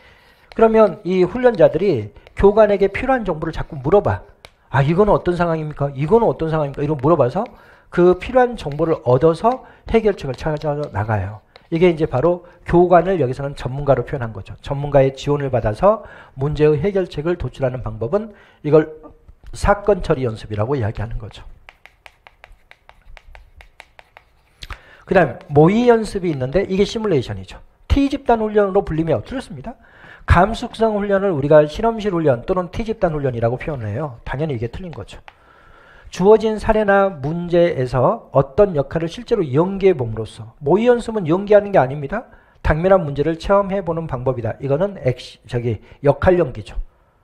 그러면 이 훈련자들이 교관에게 필요한 정보를 자꾸 물어봐. 아, 이거는 어떤 상황입니까? 이거는 어떤 상황입니까? 이런 물어봐서 그 필요한 정보를 얻어서 해결책을 찾아 나가요. 이게 이제 바로 교관을 여기서는 전문가로 표현한 거죠. 전문가의 지원을 받아서 문제의 해결책을 도출하는 방법은 이걸 사건 처리 연습이라고 이야기하는 거죠. 그 다음 모의 연습이 있는데 이게 시뮬레이션이죠. T집단 훈련으로 불리며 틀렸습니다. 감수성 훈련을 우리가 실험실 훈련 또는 T집단 훈련이라고 표현을 해요. 당연히 이게 틀린 거죠. 주어진 사례나 문제에서 어떤 역할을 실제로 연기해 봄으로써 모의 연습은 연기하는 게 아닙니다. 당면한 문제를 체험해 보는 방법이다. 이거는 역할 연기죠.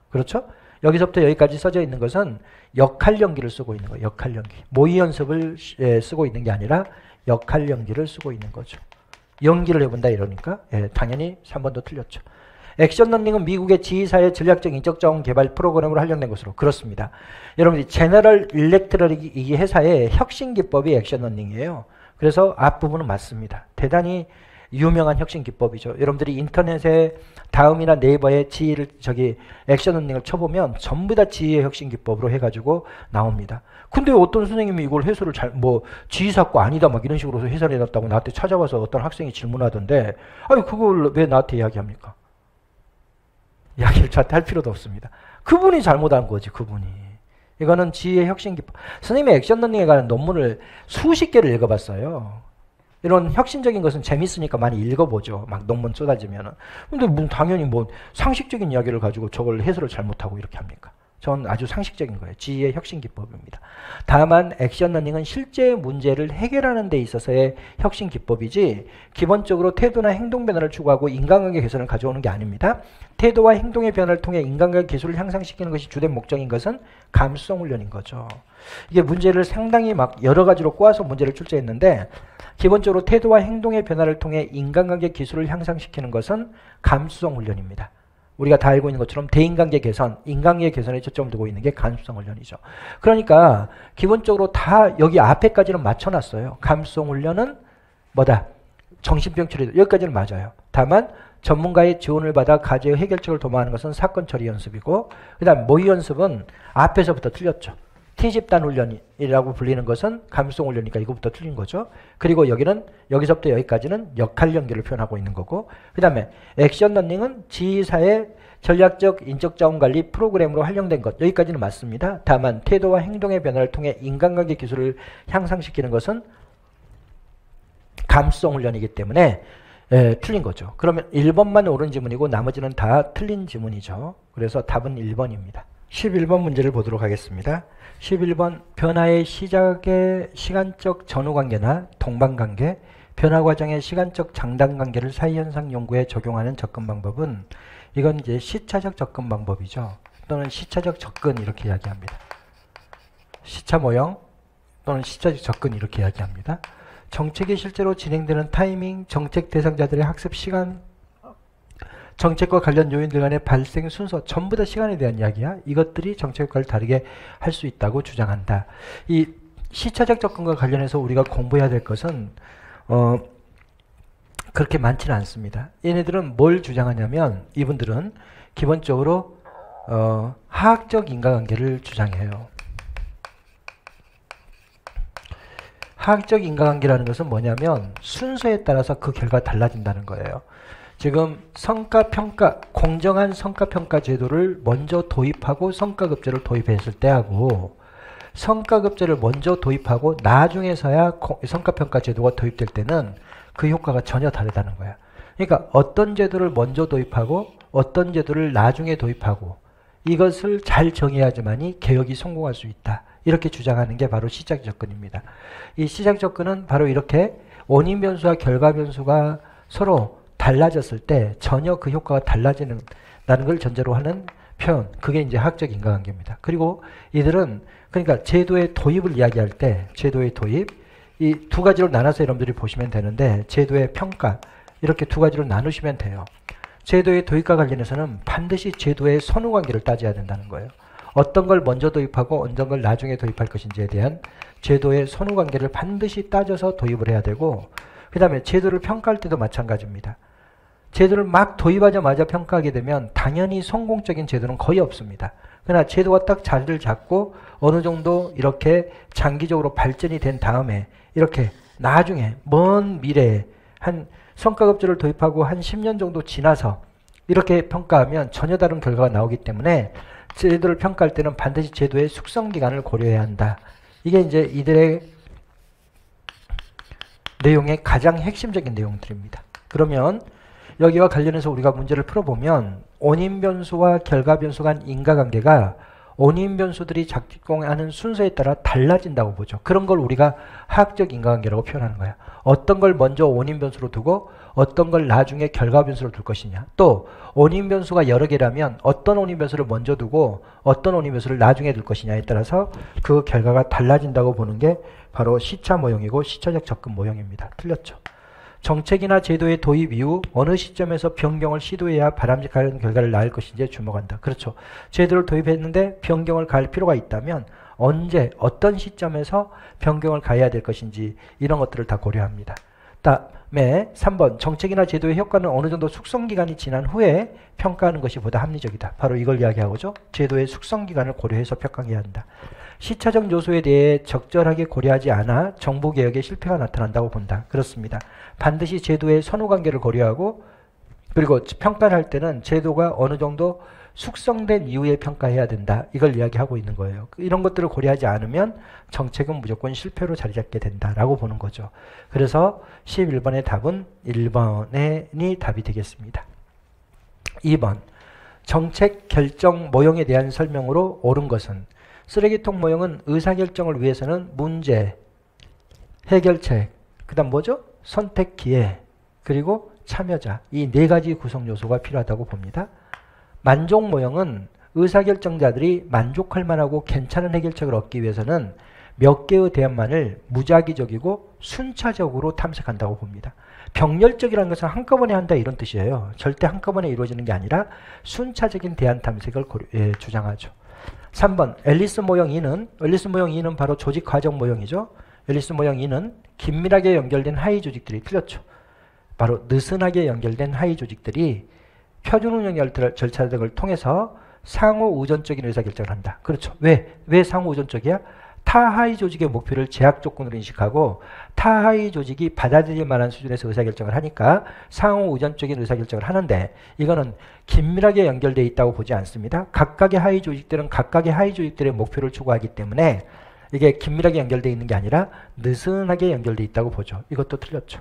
그렇죠? 여기서부터 여기까지 써져 있는 것은 역할 연기를 쓰고 있는 거예요. 역할 연기. 모의 연습을 쓰고 있는 게 아니라 역할 연기를 쓰고 있는 거죠. 연기를 해본다 이러니까 당연히 3번도 틀렸죠. 액션 러닝은 미국의 지휘사의 전략적 인적 자원 개발 프로그램으로 활용된 것으로 그렇습니다. 여러분들이 제너럴 일렉트릭 이 회사의 혁신 기법이 액션 러닝이에요. 그래서 앞부분은 맞습니다. 대단히 유명한 혁신 기법이죠. 여러분들이 인터넷에 다음이나 네이버에 액션 러닝을 쳐보면 전부 다 지휘의 혁신 기법으로 해가지고 나옵니다. 근데 어떤 선생님이 이걸 해설을 지휘사 거 아니다 막 이런 식으로 해설해 놨다고 나한테 찾아와서 어떤 학생이 질문하던데 아니 그걸 왜 나한테 이야기합니까? 이야기를 저한테 할 필요도 없습니다. 그분이 잘못한 거지, 그분이. 이거는 지혜의 혁신 기법. 선생님이 액션 러닝에 관한 논문을 수십 개를 읽어봤어요. 이런 혁신적인 것은 재밌으니까 많이 읽어보죠. 막 논문 쏟아지면은. 근데 뭐 당연히 뭐 상식적인 이야기를 가지고 저걸 해설을 잘못하고 이렇게 합니까? 전 아주 상식적인 거예요. 지혜의 혁신 기법입니다. 다만 액션 러닝은 실제 문제를 해결하는 데 있어서의 혁신 기법이지 기본적으로 태도나 행동 변화를 추구하고 인간관계 개선을 가져오는 게 아닙니다. 태도와 행동의 변화를 통해 인간관계 기술을 향상시키는 것이 주된 목적인 것은 감수성 훈련인 거죠. 이게 문제를 상당히 막 여러 가지로 꼬아서 문제를 출제했는데 기본적으로 태도와 행동의 변화를 통해 인간관계 기술을 향상시키는 것은 감수성 훈련입니다. 우리가 다 알고 있는 것처럼 대인관계 개선, 인간관계 개선에 초점을 두고 있는 게 감수성 훈련이죠. 그러니까 기본적으로 다 여기 앞에까지는 맞춰놨어요. 감수성 훈련은 뭐다? 정신병 처리, 여기까지는 맞아요. 다만 전문가의 지원을 받아 과제의 해결책을 도모하는 것은 사건 처리 연습이고 그 다음 모의 연습은 앞에서부터 틀렸죠. T집단 훈련이라고 불리는 것은 감수성 훈련이니까 이거부터 틀린 거죠. 그리고 여기는 여기서부터 여기까지는 역할 연결을 표현하고 있는 거고 그 다음에 액션 러닝은 지휘사의 전략적 인적 자원 관리 프로그램으로 활용된 것 여기까지는 맞습니다. 다만 태도와 행동의 변화를 통해 인간관계 기술을 향상시키는 것은 감수성 훈련이기 때문에 틀린 거죠. 그러면 1번만 옳은 지문이고 나머지는 다 틀린 지문이죠. 그래서 답은 1번입니다. 11번 문제를 보도록 하겠습니다. 11번 변화의 시작의 시간적 전후관계나 동반관계, 변화 과정의 시간적 장단관계를 사이현상 연구에 적용하는 접근 방법은 이건 이제 시차적 접근 방법이죠. 또는 시차적 접근 이렇게 이야기합니다. 시차 모형 또는 시차적 접근 이렇게 이야기합니다. 정책이 실제로 진행되는 타이밍, 정책 대상자들의 학습 시간, 정책과 관련 요인들 간의 발생 순서 전부 다 시간에 대한 이야기야. 이것들이 정책 효과를 다르게 할 수 있다고 주장한다. 이 시차적 접근과 관련해서 우리가 공부해야 될 것은 그렇게 많지는 않습니다. 얘네들은 뭘 주장하냐면 이분들은 기본적으로 화학적 인과관계를 주장해요. 화학적 인과관계라는 것은 뭐냐면 순서에 따라서 그 결과가 달라진다는 거예요. 지금 성과평가, 공정한 성과평가 제도를 먼저 도입하고 성과급제를 도입했을 때하고 성과급제를 먼저 도입하고 나중에서야 성과평가 제도가 도입될 때는 그 효과가 전혀 다르다는 거야. 그러니까 어떤 제도를 먼저 도입하고 어떤 제도를 나중에 도입하고 이것을 잘 정해야지만이 개혁이 성공할 수 있다. 이렇게 주장하는 게 바로 시작 접근입니다. 이 시작 접근은 바로 이렇게 원인 변수와 결과 변수가 서로 달라졌을 때 전혀 그 효과가 달라지는 걸 전제로 하는 표현. 그게 이제 학적 인과관계입니다. 그리고 이들은 그러니까 제도의 도입을 이야기할 때 제도의 도입 이 두 가지로 나눠서 여러분들이 보시면 되는데 제도의 평가 이렇게 두 가지로 나누시면 돼요. 제도의 도입과 관련해서는 반드시 제도의 선후관계를 따져야 된다는 거예요. 어떤 걸 먼저 도입하고 어떤 걸 나중에 도입할 것인지에 대한 제도의 선후관계를 반드시 따져서 도입을 해야 되고 그 다음에 제도를 평가할 때도 마찬가지입니다. 제도를 막 도입하자마자 평가하게 되면 당연히 성공적인 제도는 거의 없습니다. 그러나 제도가 딱 자리를 잡고 어느 정도 이렇게 장기적으로 발전이 된 다음에 이렇게 나중에 먼 미래에 한 성과급제를 도입하고 한 10년 정도 지나서 이렇게 평가하면 전혀 다른 결과가 나오기 때문에 제도를 평가할 때는 반드시 제도의 숙성 기간을 고려해야 한다. 이게 이제 이들의 내용의 가장 핵심적인 내용들입니다. 그러면 여기와 관련해서 우리가 문제를 풀어보면 원인 변수와 결과 변수 간 인과관계가 원인 변수들이 작동하는 순서에 따라 달라진다고 보죠. 그런 걸 우리가 화학적 인과관계라고 표현하는 거야. 어떤 걸 먼저 원인 변수로 두고 어떤 걸 나중에 결과 변수로 둘 것이냐. 또 원인 변수가 여러 개라면 어떤 원인 변수를 먼저 두고 어떤 원인 변수를 나중에 둘 것이냐에 따라서 그 결과가 달라진다고 보는 게 바로 시차 모형이고 시차적 접근 모형입니다. 틀렸죠. 정책이나 제도의 도입 이후 어느 시점에서 변경을 시도해야 바람직한 결과를 낳을 것인지에 주목한다. 그렇죠. 제도를 도입했는데 변경을 가할 필요가 있다면 언제 어떤 시점에서 변경을 가해야 될 것인지 이런 것들을 다 고려합니다. 다음에 3번 정책이나 제도의 효과는 어느 정도 숙성기간이 지난 후에 평가하는 것이 보다 합리적이다. 바로 이걸 이야기하고죠. 제도의 숙성기간을 고려해서 평가해야 한다. 시차적 요소에 대해 적절하게 고려하지 않아 정부개혁의 실패가 나타난다고 본다. 그렇습니다. 반드시 제도의 선후관계를 고려하고 그리고 평가를 할 때는 제도가 어느 정도 숙성된 이후에 평가해야 된다. 이걸 이야기하고 있는 거예요. 이런 것들을 고려하지 않으면 정책은 무조건 실패로 자리 잡게 된다라고 보는 거죠. 그래서 11번의 답은 1번이 답이 되겠습니다. 2번 정책 결정 모형에 대한 설명으로 옳은 것은 쓰레기통 모형은 의사결정을 위해서는 문제, 해결책, 그 다음 뭐죠? 선택 기회, 그리고 참여자, 이 네 가지 구성 요소가 필요하다고 봅니다. 만족 모형은 의사결정자들이 만족할 만하고 괜찮은 해결책을 얻기 위해서는 몇 개의 대안만을 무작위적이고 순차적으로 탐색한다고 봅니다. 병렬적이라는 것은 한꺼번에 한다 이런 뜻이에요. 절대 한꺼번에 이루어지는 게 아니라 순차적인 대안 탐색을 주장하죠. 3번 앨리스 모형 2는 바로 조직 과정 모형이죠. 앨리스 모형 2는 긴밀하게 연결된 하위 조직들이 틀렸죠. 바로 느슨하게 연결된 하위 조직들이 표준 운영 절차 등을 통해서 상호 의존적인 의사결정을 한다. 그렇죠. 왜 상호 의존적이야? 타하위 조직의 목표를 제약 조건으로 인식하고 타하위 조직이 받아들일 만한 수준에서 의사결정을 하니까 상호 의존적인 의사결정을 하는데 이거는 긴밀하게 연결되어 있다고 보지 않습니다. 각각의 하위 조직들은 각각의 하위 조직들의 목표를 추구하기 때문에 이게 긴밀하게 연결되어 있는 게 아니라 느슨하게 연결되어 있다고 보죠. 이것도 틀렸죠.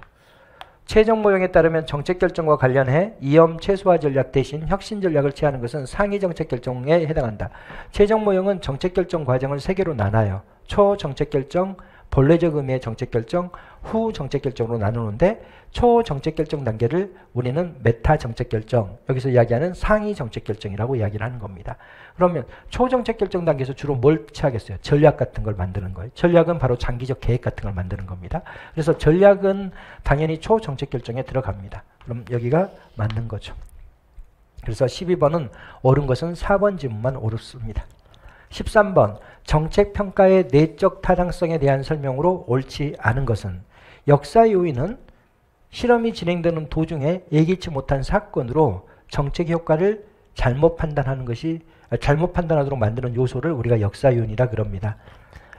최종 모형에 따르면 정책 결정과 관련해 위험 최소화 전략 대신 혁신 전략을 취하는 것은 상위 정책 결정에 해당한다. 최종 모형은 정책 결정 과정을 세 개로 나눠요. 초 정책 결정, 본래적 의미의 정책 결정, 후 정책 결정으로 나누는데 초 정책 결정 단계를 우리는 메타 정책 결정, 여기서 이야기하는 상위 정책 결정이라고 이야기를 하는 겁니다. 그러면 초 정책 결정 단계에서 주로 뭘 취하겠어요? 전략 같은 걸 만드는 거예요. 전략은 바로 장기적 계획 같은 걸 만드는 겁니다. 그래서 전략은 당연히 초 정책 결정에 들어갑니다. 그럼 여기가 맞는 거죠. 그래서 12번은 옳은 것은 4번 지문만 옳습니다. 13번 정책평가의 내적 타당성에 대한 설명으로 옳지 않은 것은 역사 요인은 실험이 진행되는 도중에 예기치 못한 사건으로 정책 효과를 잘못 판단하도록 만드는 요소를 우리가 역사 요인이라 그럽니다.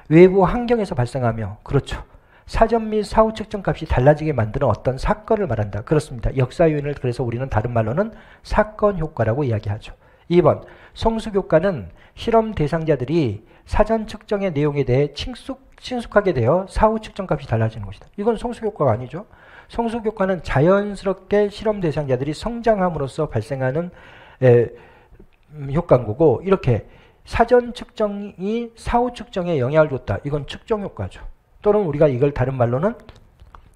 외부 환경에서 발생하며 그렇죠. 사전 및 사후 측정 값이 달라지게 만드는 어떤 사건을 말한다. 그렇습니다. 역사 요인을 그래서 우리는 다른 말로는 사건 효과라고 이야기하죠. 2번 성숙효과는 실험 대상자들이 사전 측정의 내용에 대해 친숙하게 되어 사후 측정값이 달라지는 것이다. 이건 성숙효과가 아니죠. 성숙효과는 자연스럽게 실험 대상자들이 성장함으로써 발생하는 효과인 거고 이렇게 사전 측정이 사후 측정에 영향을 줬다. 이건 측정효과죠. 또는 우리가 이걸 다른 말로는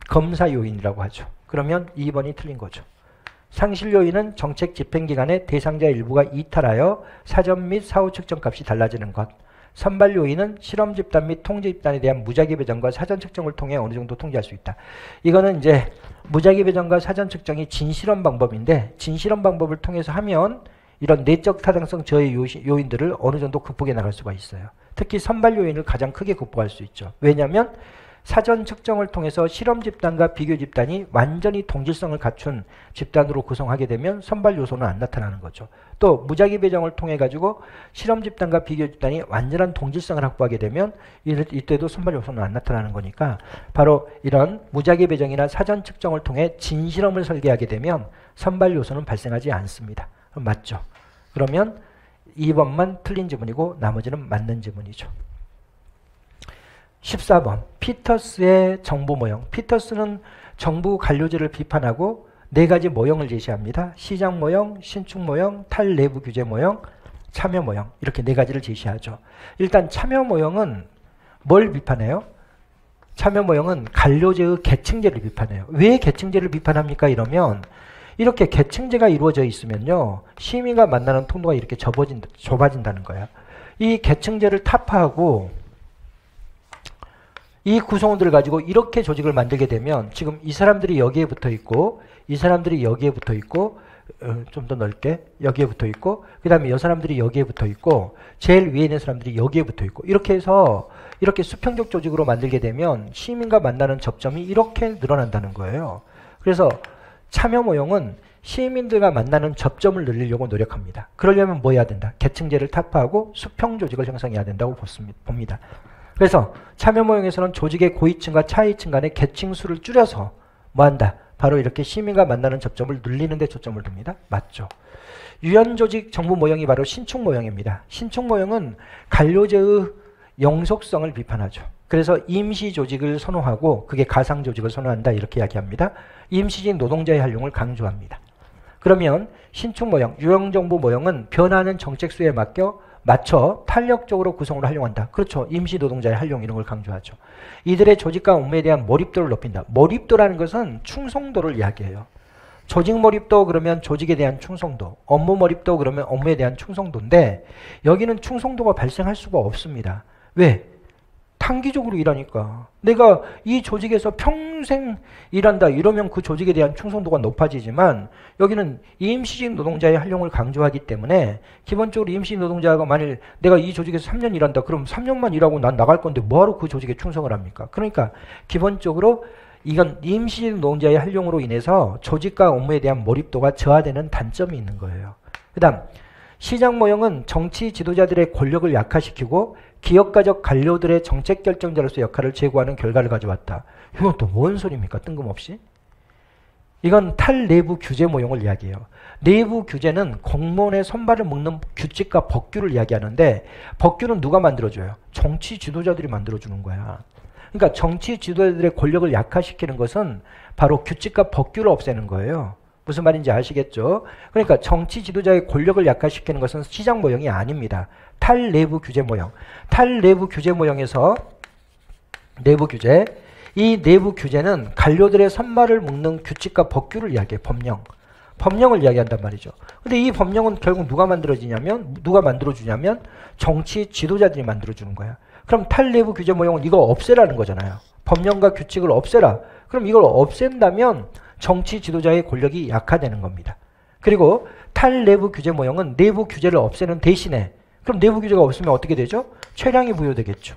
검사 요인이라고 하죠. 그러면 2번이 틀린 거죠. 상실 요인은 정책 집행 기간에 대상자 일부가 이탈하여 사전 및 사후 측정 값이 달라지는 것. 선발 요인은 실험 집단 및 통제 집단에 대한 무작위 배정과 사전 측정을 통해 어느 정도 통제할 수 있다. 이거는 이제 무작위 배정과 사전 측정이 진실험 방법인데 진실험 방법을 통해서 하면 이런 내적 타당성 저해 요인들을 어느 정도 극복해 나갈 수가 있어요. 특히 선발 요인을 가장 크게 극복할 수 있죠. 왜냐하면 사전 측정을 통해서 실험 집단과 비교 집단이 완전히 동질성을 갖춘 집단으로 구성하게 되면 선발 요소는 안 나타나는 거죠. 또 무작위 배정을 통해 가지고 실험 집단과 비교 집단이 완전한 동질성을 확보하게 되면 이때도 선발 요소는 안 나타나는 거니까 바로 이런 무작위 배정이나 사전 측정을 통해 진실험을 설계하게 되면 선발 요소는 발생하지 않습니다. 그럼 맞죠? 그러면 2번만 틀린 지문이고 나머지는 맞는 지문이죠. 14번 피터스의 정보 모형. 피터스는 정부 관료제를 비판하고 네 가지 모형을 제시합니다. 시장 모형, 신축 모형, 탈내부 규제 모형, 참여 모형 이렇게 네 가지를 제시하죠. 일단 참여 모형은 뭘 비판해요? 참여 모형은 관료제의 계층제를 비판해요. 왜 계층제를 비판합니까? 이러면 이렇게 계층제가 이루어져 있으면요. 시민과 만나는 통로가 이렇게 좁아진다는 거야. 이 계층제를 타파하고 이 구성원들을 가지고 이렇게 조직을 만들게 되면 지금 이 사람들이 여기에 붙어 있고 이 사람들이 여기에 붙어 있고 좀 더 넓게 여기에 붙어 있고 그 다음에 이 사람들이 여기에 붙어 있고 제일 위에 있는 사람들이 여기에 붙어 있고 이렇게 해서 이렇게 수평적 조직으로 만들게 되면 시민과 만나는 접점이 이렇게 늘어난다는 거예요. 그래서 참여 모형은 시민들과 만나는 접점을 늘리려고 노력합니다. 그러려면 뭐 해야 된다? 계층제를 타파하고 수평 조직을 형성해야 된다고 봅니다. 그래서 참여 모형에서는 조직의 고위층과 차위층 간의 계층수를 줄여서 뭐한다? 바로 이렇게 시민과 만나는 접점을 늘리는 데 초점을 둡니다. 맞죠? 유연조직 정부 모형이 바로 신축 모형입니다. 신축 모형은 관료제의 영속성을 비판하죠. 그래서 임시조직을 선호하고 그게 가상조직을 선호한다 이렇게 이야기합니다. 임시직 노동자의 활용을 강조합니다. 그러면 신축 모형, 유연정부 모형은 변화하는 정책수에 맞춰 탄력적으로 구성으로 활용한다. 그렇죠. 임시노동자의 활용 이런 걸 강조하죠. 이들의 조직과 업무에 대한 몰입도를 높인다. 몰입도라는 것은 충성도를 이야기해요. 조직 몰입도 그러면 조직에 대한 충성도, 업무 몰입도 그러면 업무에 대한 충성도인데 여기는 충성도가 발생할 수가 없습니다. 왜? 단기적으로 일하니까. 내가 이 조직에서 평생 일한다 이러면 그 조직에 대한 충성도가 높아지지만 여기는 임시직 노동자의 활용을 강조하기 때문에 기본적으로 임시직 노동자가 만일 내가 이 조직에서 3년 일한다 그럼 3년만 일하고 난 나갈 건데 뭐하러 그 조직에 충성을 합니까? 그러니까 기본적으로 이건 임시직 노동자의 활용으로 인해서 조직과 업무에 대한 몰입도가 저하되는 단점이 있는 거예요. 그 다음 시장 모형은 정치 지도자들의 권력을 약화시키고 기업가적 관료들의 정책 결정자로서 역할을 제고하는 결과를 가져왔다. 이건 또 뭔 소리입니까? 뜬금없이. 이건 탈내부 규제 모형을 이야기해요. 내부 규제는 공무원의 손발을 묶는 규칙과 법규를 이야기하는데 법규는 누가 만들어줘요? 정치 지도자들이 만들어주는 거야. 그러니까 정치 지도자들의 권력을 약화시키는 것은 바로 규칙과 법규를 없애는 거예요. 무슨 말인지 아시겠죠? 그러니까 정치 지도자의 권력을 약화시키는 것은 시장 모형이 아닙니다. 탈내부 규제 모형. 탈내부 규제 모형에서 내부 규제. 이 내부 규제는 관료들의 손발을 묶는 규칙과 법규를 이야기해요. 법령. 법령을 이야기한단 말이죠. 근데 이 법령은 결국 누가 만들어주냐면 정치 지도자들이 만들어주는 거야. 그럼 탈내부 규제 모형은 이거 없애라는 거잖아요. 법령과 규칙을 없애라. 그럼 이걸 없앤다면 정치 지도자의 권력이 약화되는 겁니다. 그리고 탈내부 규제 모형은 내부 규제를 없애는 대신에 그럼 내부 규제가 없으면 어떻게 되죠? 최량이 부여되겠죠.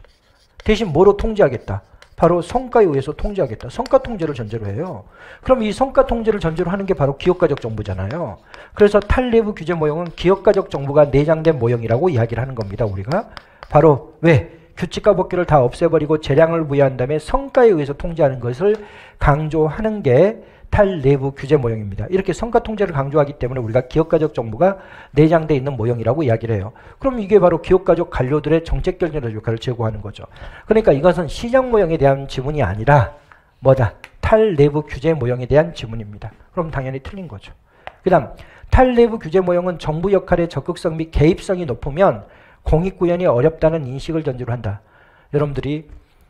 대신 뭐로 통제하겠다? 바로 성과에 의해서 통제하겠다. 성과 통제를 전제로 해요. 그럼 이 성과 통제를 전제로 하는 게 바로 기업가적 정부잖아요. 그래서 탈내부 규제 모형은 기업가적 정부가 내장된 모형이라고 이야기를 하는 겁니다. 우리가 바로 왜? 규칙과 법규를 다 없애버리고 재량을 부여한 다음에 성과에 의해서 통제하는 것을 강조하는 게 탈내부 규제 모형입니다. 이렇게 성과 통제를 강조하기 때문에 우리가 기업가적 정부가 내장되어 있는 모형이라고 이야기를 해요. 그럼 이게 바로 기업가적 관료들의 정책 결정의 역할을 제고하는 거죠. 그러니까 이것은 시장 모형에 대한 지문이 아니라 뭐다? 탈내부 규제 모형에 대한 지문입니다. 그럼 당연히 틀린 거죠. 그 다음 탈내부 규제 모형은 정부 역할의 적극성 및 개입성이 높으면 공익구현이 어렵다는 인식을 전제로 한다. 여러분들이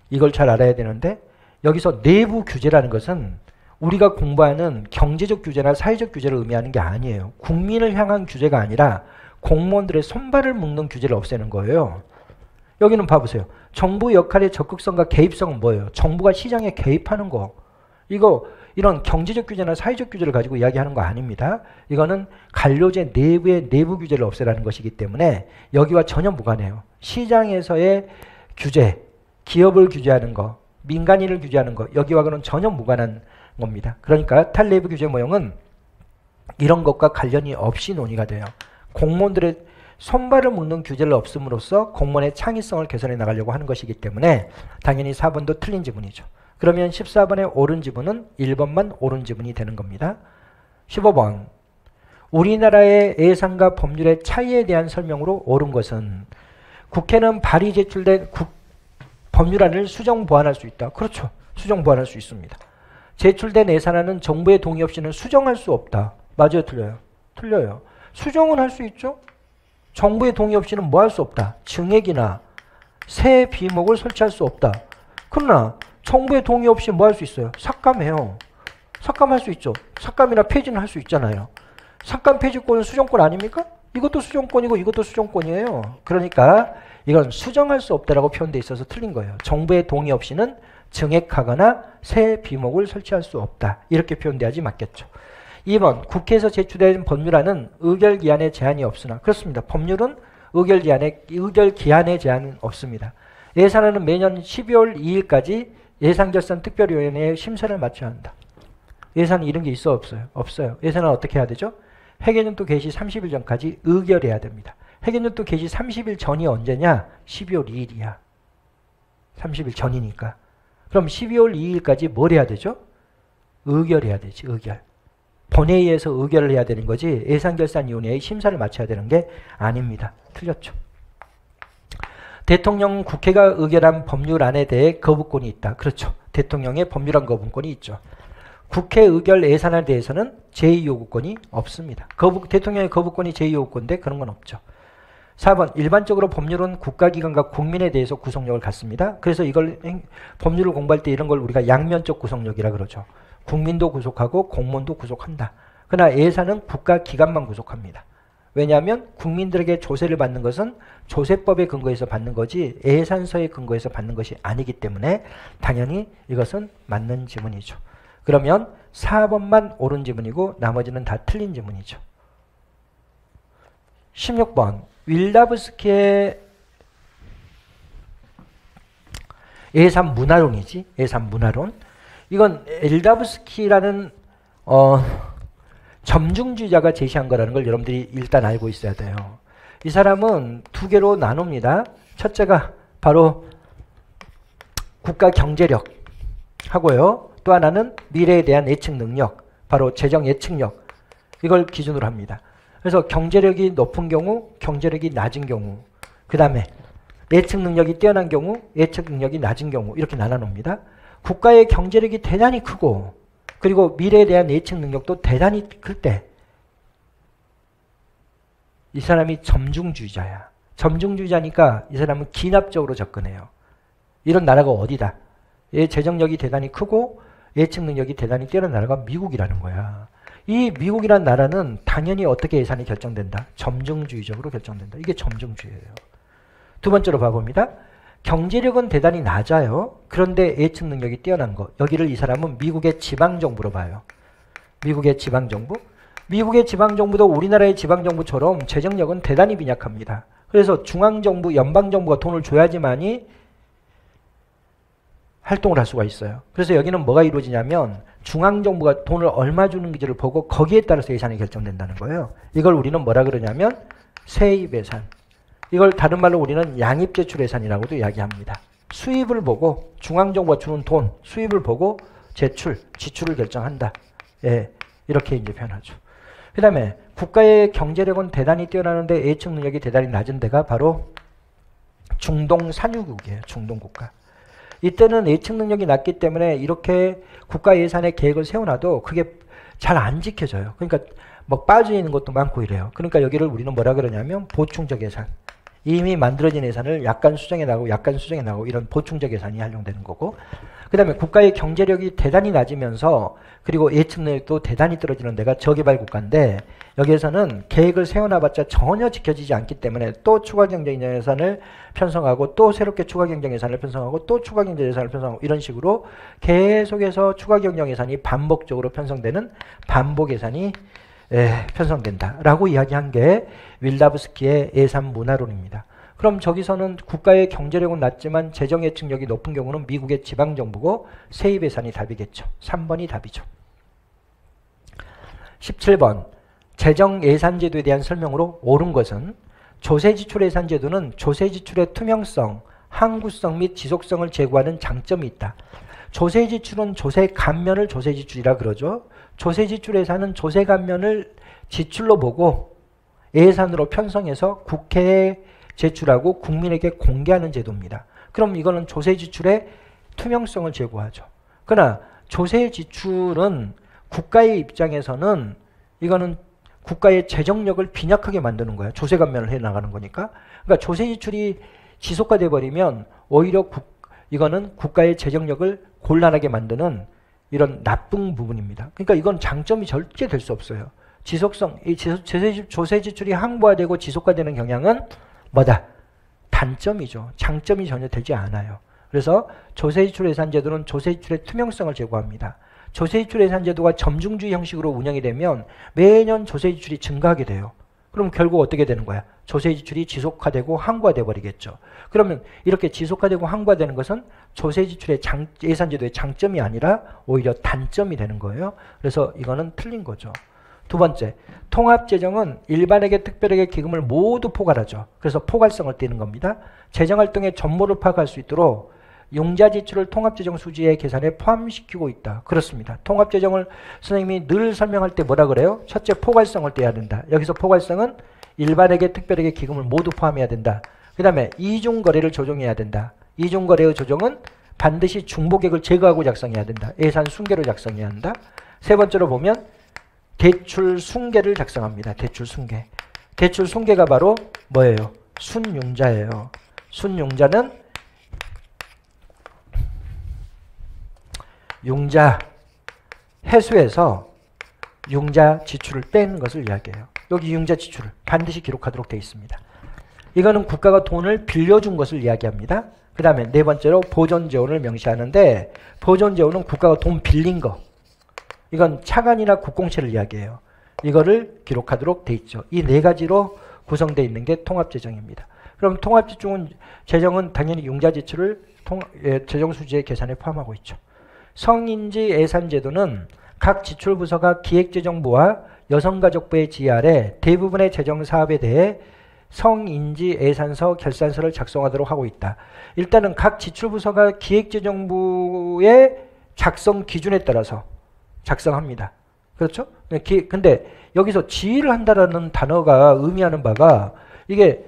이걸 잘 알아야 되는데 여기서 내부 규제라는 것은 우리가 공부하는 경제적 규제나 사회적 규제를 의미하는 게 아니에요. 국민을 향한 규제가 아니라 공무원들의 손발을 묶는 규제를 없애는 거예요. 여기는 봐보세요. 정부 역할의 적극성과 개입성은 뭐예요? 정부가 시장에 개입하는 거. 이런 경제적 규제나 사회적 규제를 가지고 이야기하는 거 아닙니다. 이거는 관료제 내부의 내부 규제를 없애라는 것이기 때문에 여기와 전혀 무관해요. 시장에서의 규제, 기업을 규제하는 거, 민간인을 규제하는 거, 여기와는 전혀 무관한 겁니다. 그러니까 탈내부 규제 모형은 이런 것과 관련이 없이 논의가 돼요. 공무원들의 손발을 묶는 규제를 없음으로써 공무원의 창의성을 개선해 나가려고 하는 것이기 때문에 당연히 4번도 틀린 지문이죠. 그러면 14번의 옳은 지문은 1번만 옳은 지문이 되는 겁니다. 15번. 우리나라의 예산과 법률의 차이에 대한 설명으로 옳은 것은 국회는 발의 제출된 법률안을 수정 보완할 수 있다. 그렇죠. 수정 보완할 수 있습니다. 제출된 예산안은 정부의 동의 없이는 수정할 수 없다. 맞아요? 틀려요? 틀려요. 수정은 할 수 있죠. 정부의 동의 없이는 뭐 할 수 없다. 증액이나 새 비목을 설치할 수 없다. 그러나 정부의 동의 없이 뭐 할 수 있어요? 삭감해요. 삭감할 수 있죠. 삭감이나 폐지는 할 수 있잖아요. 삭감 폐지권은 수정권 아닙니까? 이것도 수정권이고 이것도 수정권이에요. 그러니까 이건 수정할 수 없다라고 표현되어 있어서 틀린 거예요. 정부의 동의 없이는 증액하거나 새 비목을 설치할 수 없다. 이렇게 표현돼야지 맞겠죠. 2번. 국회에서 제출된 법률안은 의결기한에 제한이 없으나 그렇습니다. 법률은 의결기한에 제한은 없습니다. 예산안은 매년 12월 2일까지 예산결산특별위원회에 심사를 마쳐야 한다. 예산은 이런 게 있어 없어요? 없어요. 예산은 어떻게 해야 되죠? 회계연도 개시 30일 전까지 의결해야 됩니다. 회계연도 개시 30일 전이 언제냐? 12월 2일이야. 30일 전이니까. 그럼 12월 2일까지 뭘 해야 되죠? 의결해야 되지. 의결. 본회의에서 의결을 해야 되는 거지 예산결산위원회의 심사를 마쳐야 되는 게 아닙니다. 틀렸죠. 대통령 국회가 의결한 법률안에 대해 거부권이 있다. 그렇죠. 대통령의 법률안 거부권이 있죠. 국회 의결 예산에 대해서는 제2요구권이 없습니다. 대통령의 거부권이 제2요구권인데 그런 건 없죠. 4번 일반적으로 법률은 국가기관과 국민에 대해서 구속력을 갖습니다. 그래서 이걸 법률을 공부할 때 이런 걸 우리가 양면적 구속력이라 그러죠. 국민도 구속하고 공무원도 구속한다. 그러나 예산은 국가기관만 구속합니다. 왜냐하면 국민들에게 조세를 받는 것은 조세법에 근거해서 받는 거지 예산서에 근거해서 받는 것이 아니기 때문에 당연히 이것은 맞는 지문이죠. 그러면 4번만 옳은 지문이고 나머지는 다 틀린 지문이죠. 16번 윌다브스키의 예산 문화론이지. 예산 문화론. 이건 윌다브스키라는 점중주의자가 제시한 거라는 걸 여러분들이 일단 알고 있어야 돼요. 이 사람은 두 개로 나눕니다. 첫째가 바로 국가 경제력 하고요. 또 하나는 미래에 대한 예측 능력, 바로 재정 예측력. 이걸 기준으로 합니다. 그래서 경제력이 높은 경우, 경제력이 낮은 경우, 그 다음에 예측 능력이 뛰어난 경우, 예측 능력이 낮은 경우 이렇게 나눠놓습니다. 국가의 경제력이 대단히 크고 그리고 미래에 대한 예측 능력도 대단히 클 때 이 사람이 점중주의자야. 점중주의자니까 이 사람은 기납적으로 접근해요. 이런 나라가 어디다? 재정력이 대단히 크고 예측 능력이 대단히 뛰어난 나라가 미국이라는 거야. 이 미국이라는 나라는 당연히 어떻게 예산이 결정된다? 점중주의적으로 결정된다. 이게 점중주의예요. 두 번째로 봐봅니다. 경제력은 대단히 낮아요. 그런데 예측 능력이 뛰어난 거. 여기를 이 사람은 미국의 지방정부로 봐요. 미국의 지방정부. 미국의 지방정부도 우리나라의 지방정부처럼 재정력은 대단히 빈약합니다. 그래서 중앙정부, 연방정부가 돈을 줘야지만이 활동을 할 수가 있어요. 그래서 여기는 뭐가 이루어지냐면 중앙정부가 돈을 얼마 주는지를 보고 거기에 따라서 예산이 결정된다는 거예요. 이걸 우리는 뭐라 그러냐면 세입예산. 이걸 다른 말로 우리는 양입제출예산이라고도 이야기합니다. 수입을 보고 중앙정부가 주는 돈, 수입을 보고 제출, 지출을 결정한다. 예, 이렇게 이제 표현하죠. 그 다음에 국가의 경제력은 대단히 뛰어나는데 예측 능력이 대단히 낮은 데가 바로 중동 산유국이에요. 중동 국가. 이때는 예측 능력이 낮기 때문에 이렇게 국가 예산의 계획을 세워놔도 그게 잘 안 지켜져요. 그러니까 뭐 빠져 있는 것도 많고 이래요. 그러니까 여기를 우리는 뭐라 그러냐면 보충적 예산. 이미 만들어진 예산을 약간 수정해 나가고 약간 수정해 나가고 이런 보충적 예산이 활용되는 거고, 그 다음에 국가의 경제력이 대단히 낮으면서 그리고 예측 능력도 대단히 떨어지는 데가 저개발 국가인데 여기에서는 계획을 세워놔봤자 전혀 지켜지지 않기 때문에 또 추가 경쟁 예산을 편성하고 또 새롭게 추가 경쟁 예산을 편성하고 또 추가 경쟁 예산을 편성하고 이런 식으로 계속해서 추가 경쟁 예산이 반복적으로 편성되는 반복 예산이 편성된다라고 이야기한 게 윌다브스키의 예산 문화론입니다. 그럼 저기서는 국가의 경제력은 낮지만 재정 예측력이 높은 경우는 미국의 지방정부고 세입 예산이 답이겠죠. 3번이 답이죠. 17번 재정 예산제도에 대한 설명으로 옳은 것은 조세지출예산제도는 조세지출의 투명성, 항구성 및 지속성을 제고하는 장점이 있다. 조세지출은 조세감면을 조세지출이라 그러죠. 조세지출예산은 조세감면을 지출로 보고 예산으로 편성해서 국회에 제출하고 국민에게 공개하는 제도입니다. 그럼 이거는 조세지출의 투명성을 제고하죠. 그러나 조세지출은 국가의 입장에서는 이거는 국가의 재정력을 빈약하게 만드는 거예요. 조세감면을 해나가는 거니까. 그러니까 조세지출이 지속화돼 버리면 오히려 이거는 국가의 재정력을 곤란하게 만드는 이런 나쁜 부분입니다. 그러니까 이건 장점이 절대 될 수 없어요. 지속성, 이 조세지출이 항구화되고 지속화되는 경향은 뭐다? 단점이죠. 장점이 전혀 되지 않아요. 그래서 조세지출 예산제도는 조세지출의 투명성을 제고합니다. 조세지출 예산제도가 점중주의 형식으로 운영이 되면 매년 조세지출이 증가하게 돼요. 그럼 결국 어떻게 되는 거야? 조세지출이 지속화되고 항구화돼 버리겠죠. 그러면 이렇게 지속화되고 항구화되는 것은 조세지출의 예산제도의 장점이 아니라 오히려 단점이 되는 거예요. 그래서 이거는 틀린 거죠. 두 번째, 통합재정은 일반에게 특별하게 기금을 모두 포괄하죠. 그래서 포괄성을 띠는 겁니다. 재정활동의 전모를 파악할 수 있도록 융자 지출을 통합재정 수지의 계산에 포함시키고 있다. 그렇습니다. 통합재정을 선생님이 늘 설명할 때 뭐라 그래요? 첫째, 포괄성을 떼야 된다. 여기서 포괄성은 일반에게, 특별에게 기금을 모두 포함해야 된다. 그 다음에 이중거래를 조정해야 된다. 이중거래의 조정은 반드시 중복액을 제거하고 작성해야 된다. 예산 순계로 작성해야 한다. 세 번째로 보면 대출 순계를 작성합니다. 대출 순계. 대출 순계가 바로 뭐예요? 순융자예요. 순융자는 융자 해수에서 융자 지출을 뺀 것을 이야기해요. 여기 융자 지출을 반드시 기록하도록 되어 있습니다. 이거는 국가가 돈을 빌려준 것을 이야기합니다. 그 다음에 네 번째로 보존재원을 명시하는데 보존재원은 국가가 돈 빌린 거. 이건 차관이나 국공채를 이야기해요. 이거를 기록하도록 돼 있죠. 이 네 가지로 구성되어 있는 게 통합재정입니다. 그럼 통합재정은 당연히 융자지출을 재정수지의 계산에 포함하고 있죠. 성인지 예산제도는 각 지출부서가 기획재정부와 여성가족부의 지휘 아래 대부분의 재정사업에 대해 성인지 예산서, 결산서를 작성하도록 하고 있다. 일단은 각 지출부서가 기획재정부의 작성 기준에 따라서 작성합니다. 그렇죠? 근데 여기서 지휘를 한다라는 단어가 의미하는 바가 이게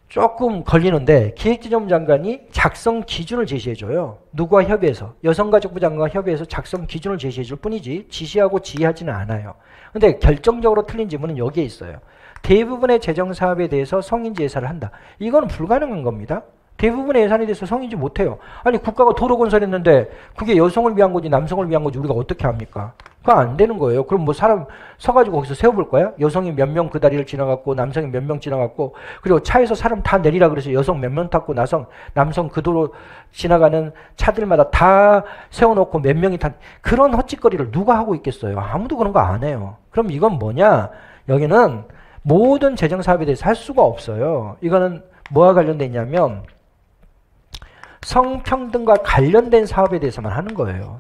조금 걸리는데 기획재정부 장관이 작성 기준을 제시해줘요. 누구와 협의해서? 여성가족부 장관과 협의해서 작성 기준을 제시해줄 뿐이지 지시하고 지휘하지는 않아요. 근데 결정적으로 틀린 지문은 여기에 있어요. 대부분의 재정사업에 대해서 성인지 예산을 한다. 이건 불가능한 겁니다. 대부분의 예산에 대해서 성인지 못해요. 아니 국가가 도로 건설했는데 그게 여성을 위한 거지 남성을 위한 거지 우리가 어떻게 합니까? 그거 안 되는 거예요. 그럼 뭐 사람 서가지고 거기서 세워볼 거야? 여성이 몇 명 그 다리를 지나갔고 남성이 몇 명 지나갔고 그리고 차에서 사람 다 내리라 그래서 여성 몇 명 탔고 남성 그 도로 지나가는 차들마다 다 세워놓고 몇 명이 탄 그런 헛짓거리를 누가 하고 있겠어요? 아무도 그런 거 안 해요. 그럼 이건 뭐냐? 여기는 모든 재정사업에 대해서 할 수가 없어요. 이거는 뭐와 관련돼 있냐면 성평등과 관련된 사업에 대해서만 하는 거예요.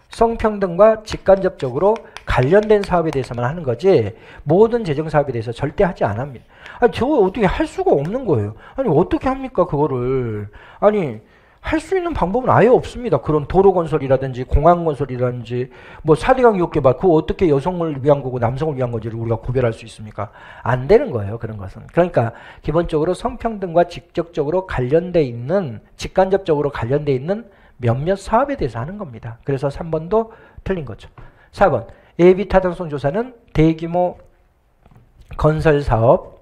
성평등과 직간접적으로 관련된 사업에 대해서만 하는 거지 모든 재정사업에 대해서 절대 하지 않습니다. 아니 저거 어떻게 할 수가 없는 거예요. 아니 어떻게 합니까 그거를. 아니 할 수 있는 방법은 아예 없습니다. 그런 도로 건설이라든지 공항 건설이라든지 뭐 4대강 육개발 그거 어떻게 여성을 위한 거고 남성을 위한 건지를 우리가 구별할 수 있습니까? 안 되는 거예요. 그런 것은. 그러니까 기본적으로 성평등과 직접적으로 관련돼 있는 직간접적으로 관련돼 있는 몇몇 사업에 대해서 하는 겁니다. 그래서 3번도 틀린 거죠. 4번 예비 타당성 조사는 대규모 건설 사업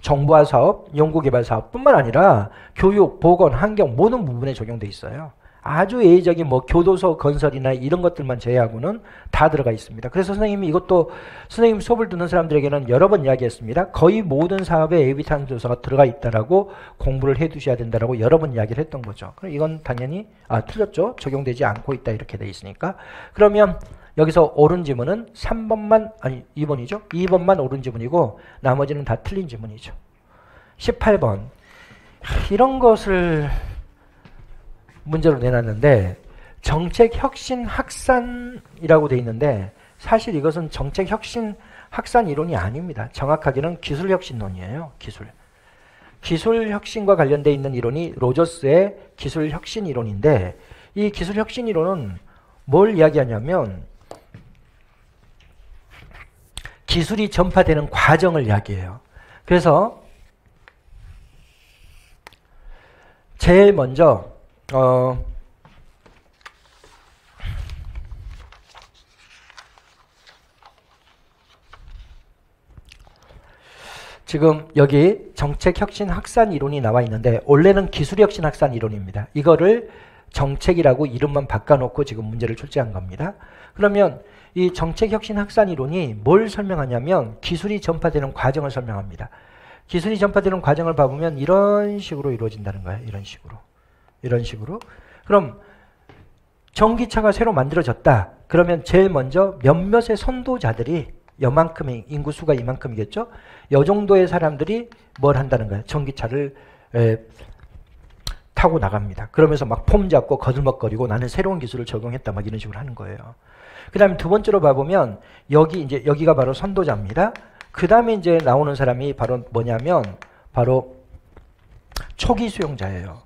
정부화 사업, 연구개발 사업 뿐만 아니라 교육, 보건, 환경 모든 부분에 적용돼 있어요. 아주 예외적인 뭐 교도소 건설이나 이런 것들만 제외하고는 다 들어가 있습니다. 그래서 선생님이 이것도 선생님 수업을 듣는 사람들에게는 여러 번 이야기했습니다. 거의 모든 사업에 예비타당 조사가 들어가 있다라고 공부를 해두셔야 된다라고 여러 번 이야기를 했던 거죠. 그럼 이건 당연히 틀렸죠. 적용되지 않고 있다 이렇게 돼 있으니까. 그러면 여기서 옳은 지문은 3번만 2번이죠. 2번만 옳은 지문이고 나머지는 다 틀린 지문이죠. 18번 이런 것을 문제로 내놨는데 정책혁신 확산이라고 돼 있는데 사실 이것은 정책혁신 확산 이론이 아닙니다. 정확하게는 기술혁신론이에요. 기술혁신과 관련돼 있는 이론이 로저스의 기술혁신 이론인데 이 기술혁신 이론은 뭘 이야기하냐면 기술이 전파되는 과정을 이야기해요. 그래서 제일 먼저 지금 여기 정책혁신 확산 이론이 나와 있는데 원래는 기술혁신 확산 이론입니다. 이거를 정책이라고 이름만 바꿔놓고 지금 문제를 출제한 겁니다. 그러면 이 정책혁신 확산 이론이 뭘 설명하냐면 기술이 전파되는 과정을 설명합니다. 기술이 전파되는 과정을 봐보면 이런 식으로 이루어진다는 거예요. 이런 식으로. 그럼 전기차가 새로 만들어졌다. 그러면 제일 먼저 몇몇의 선도자들이 요만큼의 인구수가 이만큼이겠죠. 요 정도의 사람들이 뭘 한다는 거예요. 전기차를 타고 나갑니다. 그러면서 막 폼 잡고 거들먹거리고 나는 새로운 기술을 적용했다 막 이런 식으로 하는 거예요. 그 다음에 두 번째로 봐보면 여기가 바로 선도자입니다. 그 다음에 이제 나오는 사람이 바로 뭐냐면 바로 초기 수용자예요.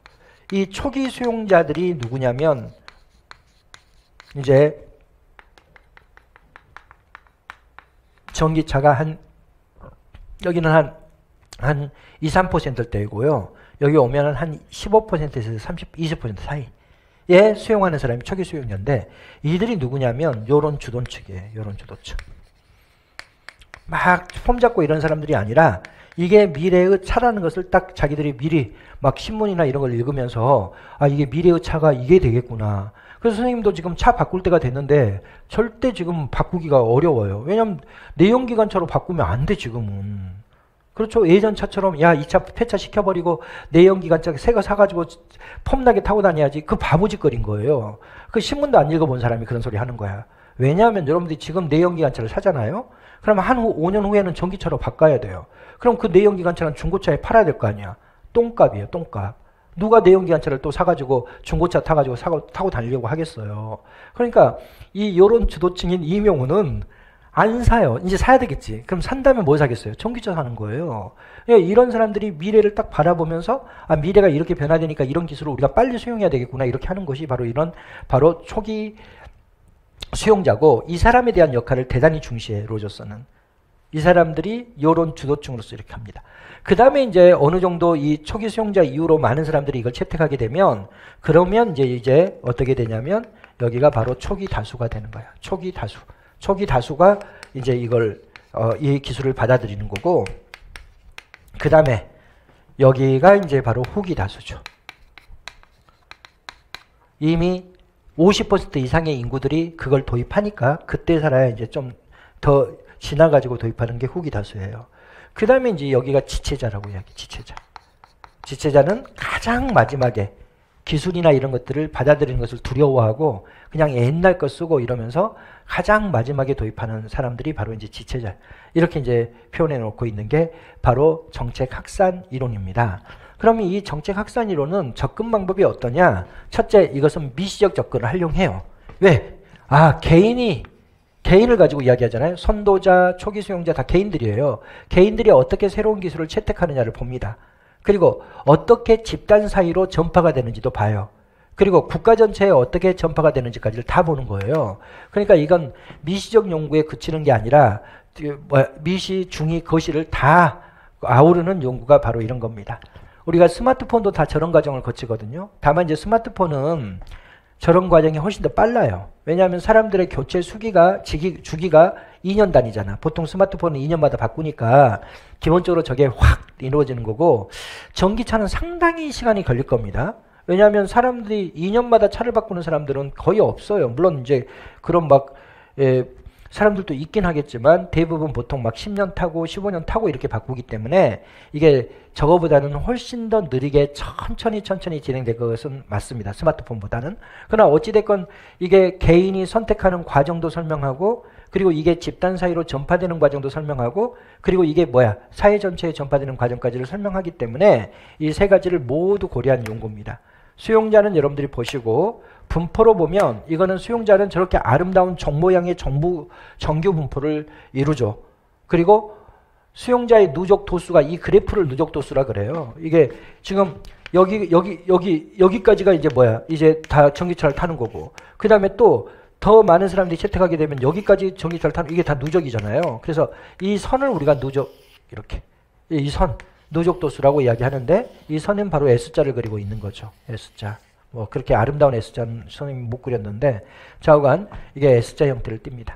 이 초기 수용자들이 누구냐면 이제 전기차가 여기는 한 2, 3%대이고요. 여기 오면은 한 15%에서 30, 20% 사이에 수용하는 사람이 초기 수용자인데, 이들이 누구냐면 요런 주도층이에요. 요런 주도층. 막 폼 잡고 이런 사람들이 아니라 이게 미래의 차라는 것을 딱 자기들이 미리 막 신문이나 이런 걸 읽으면서 아, 이게 미래의 차가 이게 되겠구나. 그래서 선생님도 지금 차 바꿀 때가 됐는데 절대 지금 바꾸기가 어려워요. 왜냐면 내연기관차로 바꾸면 안 돼, 지금은. 그렇죠. 예전 차처럼 야, 이 차 폐차 시켜버리고 내연기관차 새 거 사가지고 폼나게 타고 다녀야지. 그 바보짓거리인 거예요. 그 신문도 안 읽어본 사람이 그런 소리 하는 거야. 왜냐하면 여러분들이 지금 내연기관차를 사잖아요. 그러면 한 5년 후에는 전기차로 바꿔야 돼요. 그럼 그 내연기관차는 중고차에 팔아야 될 거 아니야. 똥값이에요, 똥값. 누가 내연기관차를 또 사가지고 중고차 타가지고 타고 다니려고 하겠어요. 그러니까 요런 주도층인 이명훈은 안 사요. 이제 사야 되겠지. 그럼 산다면 뭘 사겠어요? 전기차 사는 거예요. 이런 사람들이 미래를 딱 바라보면서 아, 미래가 이렇게 변화되니까 이런 기술을 우리가 빨리 수용해야 되겠구나, 이렇게 하는 것이 바로 초기 수용자고, 이 사람에 대한 역할을 대단히 중시해, 로저스는. 이 사람들이 요런 주도층으로서 이렇게 합니다. 그 다음에 이제 어느 정도 이 초기 수용자 이후로 많은 사람들이 이걸 채택하게 되면, 그러면 이제 어떻게 되냐면 여기가 바로 초기 다수가 되는 거야. 초기 다수. 초기 다수가 이제 이걸 이 기술을 받아들이는 거고, 그 다음에 여기가 이제 바로 후기 다수죠. 이미 50% 이상의 인구들이 그걸 도입하니까 그때 살아야 이제 좀 더 지나가지고 도입하는 게 후기 다수예요. 그 다음에 이제 여기가 지체자라고 이야기. 지체자는 가장 마지막에 기술이나 이런 것들을 받아들이는 것을 두려워하고 그냥 옛날 거 쓰고 이러면서 가장 마지막에 도입하는 사람들이 바로 이제 지체자. 이렇게 이제 표현해 놓고 있는 게 바로 정책 확산 이론입니다. 그러면 이 정책 확산 이론은 접근 방법이 어떠냐? 첫째, 이것은 미시적 접근을 활용해요. 왜? 아, 개인을 가지고 이야기하잖아요. 선도자, 초기 수용자 다 개인들이에요. 개인들이 어떻게 새로운 기술을 채택하느냐를 봅니다. 그리고 어떻게 집단 사이로 전파가 되는지도 봐요. 그리고 국가 전체에 어떻게 전파가 되는지까지를 다 보는 거예요. 그러니까 이건 미시적 연구에 그치는 게 아니라 미시, 중이, 거시를 다 아우르는 연구가 바로 이런 겁니다. 우리가 스마트폰도 다 저런 과정을 거치거든요. 다만 이제 스마트폰은 저런 과정이 훨씬 더 빨라요. 왜냐하면 사람들의 교체 주기가 2년 단위잖아. 보통 스마트폰은 2년마다 바꾸니까 기본적으로 저게 확 이루어지는 거고, 전기차는 상당히 시간이 걸릴 겁니다. 왜냐하면 사람들이 2년마다 차를 바꾸는 사람들은 거의 없어요. 물론 이제 그런 사람들도 있긴 하겠지만 대부분 보통 막 10년 타고 15년 타고 이렇게 바꾸기 때문에 이게 저거보다는 훨씬 더 느리게 천천히 진행될 것은 맞습니다. 스마트폰보다는. 그러나 어찌됐건 이게 개인이 선택하는 과정도 설명하고, 그리고 이게 집단 사이로 전파되는 과정도 설명하고, 그리고 이게 사회 전체에 전파되는 과정까지를 설명하기 때문에 이 세 가지를 모두 고려한 연구입니다. 수용자는 여러분들이 보시고, 분포로 보면 이거는 수용자는 저렇게 아름다운 정 모양의 정규 분포를 이루죠. 그리고 수용자의 누적 도수가, 이 그래프를 누적 도수라 그래요. 이게 지금 여기까지가 이제 이제 다 전기차를 타는 거고, 그 다음에 또 더 많은 사람들이 채택하게 되면 여기까지 전기차를 타는, 이게 다 누적이잖아요. 그래서 이 선을 우리가 이렇게 이 선 누적 도수라고 이야기하는데, 이 선은 바로 S자를 그리고 있는 거죠. S자. 그렇게 아름다운 S자는 선생님이 못 그렸는데 좌우간 이게 S자 형태를 띱니다.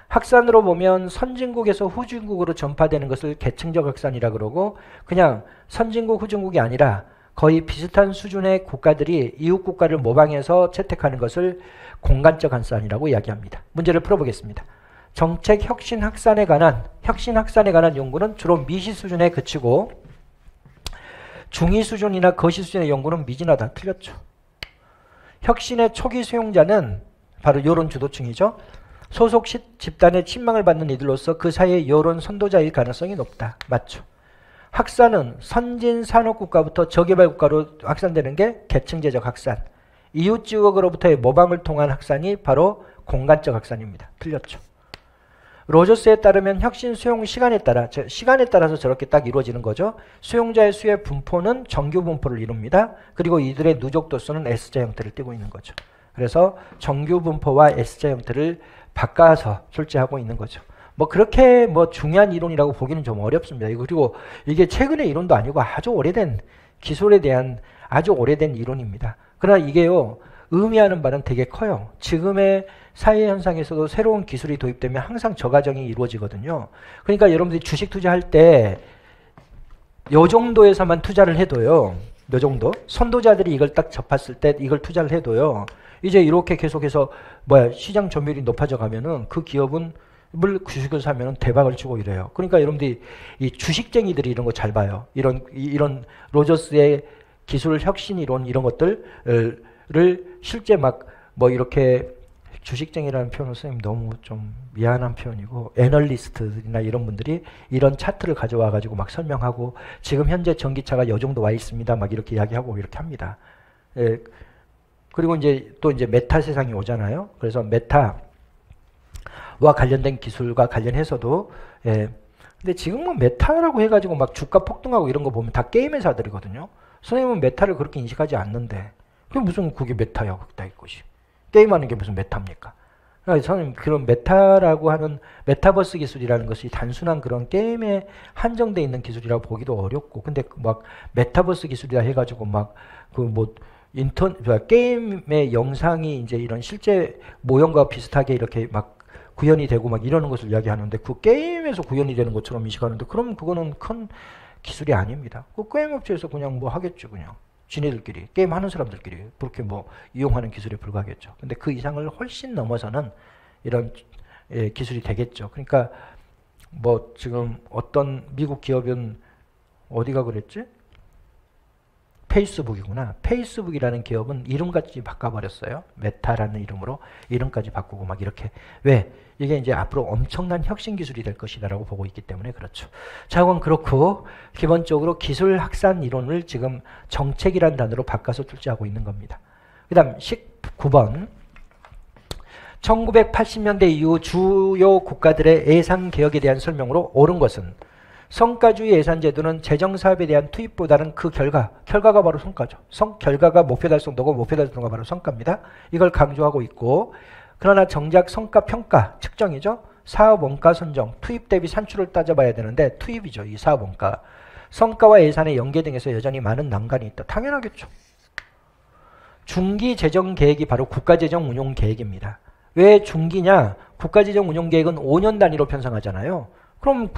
확산으로 보면 선진국에서 후진국으로 전파되는 것을 계층적 확산이라 그러고, 그냥 선진국 후진국이 아니라 거의 비슷한 수준의 국가들이 이웃 국가를 모방해서 채택하는 것을 공간적 확산이라고 이야기합니다. 문제를 풀어보겠습니다. 정책 혁신 확산에 관한 연구는 주로 미시 수준에 그치고 중위 수준이나 거시 수준의 연구는 미진하다. 틀렸죠. 혁신의 초기 수용자는 바로 이런 주도층이죠. 소속 집단의 침망을 받는 이들로서 그 사이의 여론 선도자일 가능성이 높다. 맞죠. 확산은 선진 산업국가부터 저개발국가로 확산되는 게 계층제적 확산. 이웃지역으로부터의 모방을 통한 확산이 바로 공간적 확산입니다. 틀렸죠. 로저스에 따르면 혁신 수용 시간에 따라서 저렇게 딱 이루어지는 거죠. 수용자의 수의 분포는 정규 분포를 이룹니다. 그리고 이들의 누적 도수는 S자 형태를 띠고 있는 거죠. 그래서 정규 분포와 S자 형태를 바꿔서 출제하고 있는 거죠. 뭐 그렇게 뭐 중요한 이론이라고 보기는 좀 어렵습니다. 그리고 이게 최근의 이론도 아니고 아주 오래된 기술에 대한 아주 오래된 이론입니다. 그러나 이게요, 의미하는 바는 되게 커요. 지금의 사회 현상에서도 새로운 기술이 도입되면 항상 저 과정이 이루어지거든요. 그러니까 여러분들이 주식 투자할 때 요 정도에서만 투자를 해도요, 요 정도 선도자들이 이걸 딱 접했을 때 이걸 투자를 해도요, 이제 이렇게 계속해서 시장 점유율이 높아져 가면은 그 기업은 주식을 사면은 대박을 치고 이래요. 그러니까 여러분들이 이 주식쟁이들이 이런 거 잘 봐요. 이런 로저스의 기술 혁신 이론 이런 것들을 실제 이렇게 주식쟁이라는 표현을 선생님 너무 좀 미안한 표현이고, 애널리스트나 이런 분들이 이런 차트를 가져와 가지고 막 설명하고 지금 현재 전기차가 요 정도 와 있습니다. 막 이렇게 이야기하고 이렇게 합니다. 예. 그리고 이제 또 이제 메타 세상이 오잖아요. 그래서 메타와 관련된 기술과 관련해서도, 예. 근데 지금 뭐 메타라고 해가지고 막 주가 폭등하고 이런 거 보면 다 게임 회사들이거든요. 선생님은 메타를 그렇게 인식하지 않는데, 그게 메타야, 그따위 것이. 게임하는 게 무슨 메타입니까? 그러니까 저는 그런 메타라고 하는 메타버스 기술이라는 것이 단순한 그런 게임에 한정되어 있는 기술이라고 보기도 어렵고, 근데 막 메타버스 기술이라 해가지고 게임의 영상이 이제 이런 실제 모형과 비슷하게 이렇게 막 구현이 되고 막 이러는 것을 이야기하는데, 그 게임에서 구현이 되는 것처럼 인식하는데, 그럼 그거는 큰 기술이 아닙니다. 그 게임 업체에서 그냥 하겠죠, 그냥. 지네들끼리, 게임하는 사람들끼리 그렇게 이용하는 기술에 불과하겠죠. 근데 그 이상을 훨씬 넘어서는 이런 기술이 되겠죠. 그러니까 지금 어떤 미국 기업은 어디가 그랬지? 페이스북이구나. 페이스북이라는 기업은 이름까지 바꿔버렸어요. 메타라는 이름으로 이름까지 바꾸고 막 이렇게. 왜? 이게 이제 앞으로 엄청난 혁신 기술이 될 것이다라고 보고 있기 때문에 그렇죠. 자, 그건 그렇고 기본적으로 기술 확산 이론을 지금 정책이라는 단어로 바꿔서 출제하고 있는 겁니다. 그 다음 19번. 1980년대 이후 주요 국가들의 예산 개혁에 대한 설명으로 옳은 것은, 성과주의 예산제도는 재정사업에 대한 투입보다는 그 결과가 바로 성과죠. 결과가 목표 달성도고 목표 달성도가 바로 성과입니다. 이걸 강조하고 있고, 그러나 정작 성과 평가 측정이죠. 사업 원가 선정, 투입 대비 산출을 따져봐야 되는데 투입이죠. 이 사업 원가. 성과와 예산의 연계 등에서 여전히 많은 난관이 있다. 당연하겠죠. 중기 재정 계획이 바로 국가재정 운용 계획입니다. 왜 중기냐? 국가재정 운용 계획은 5년 단위로 편성하잖아요. 그럼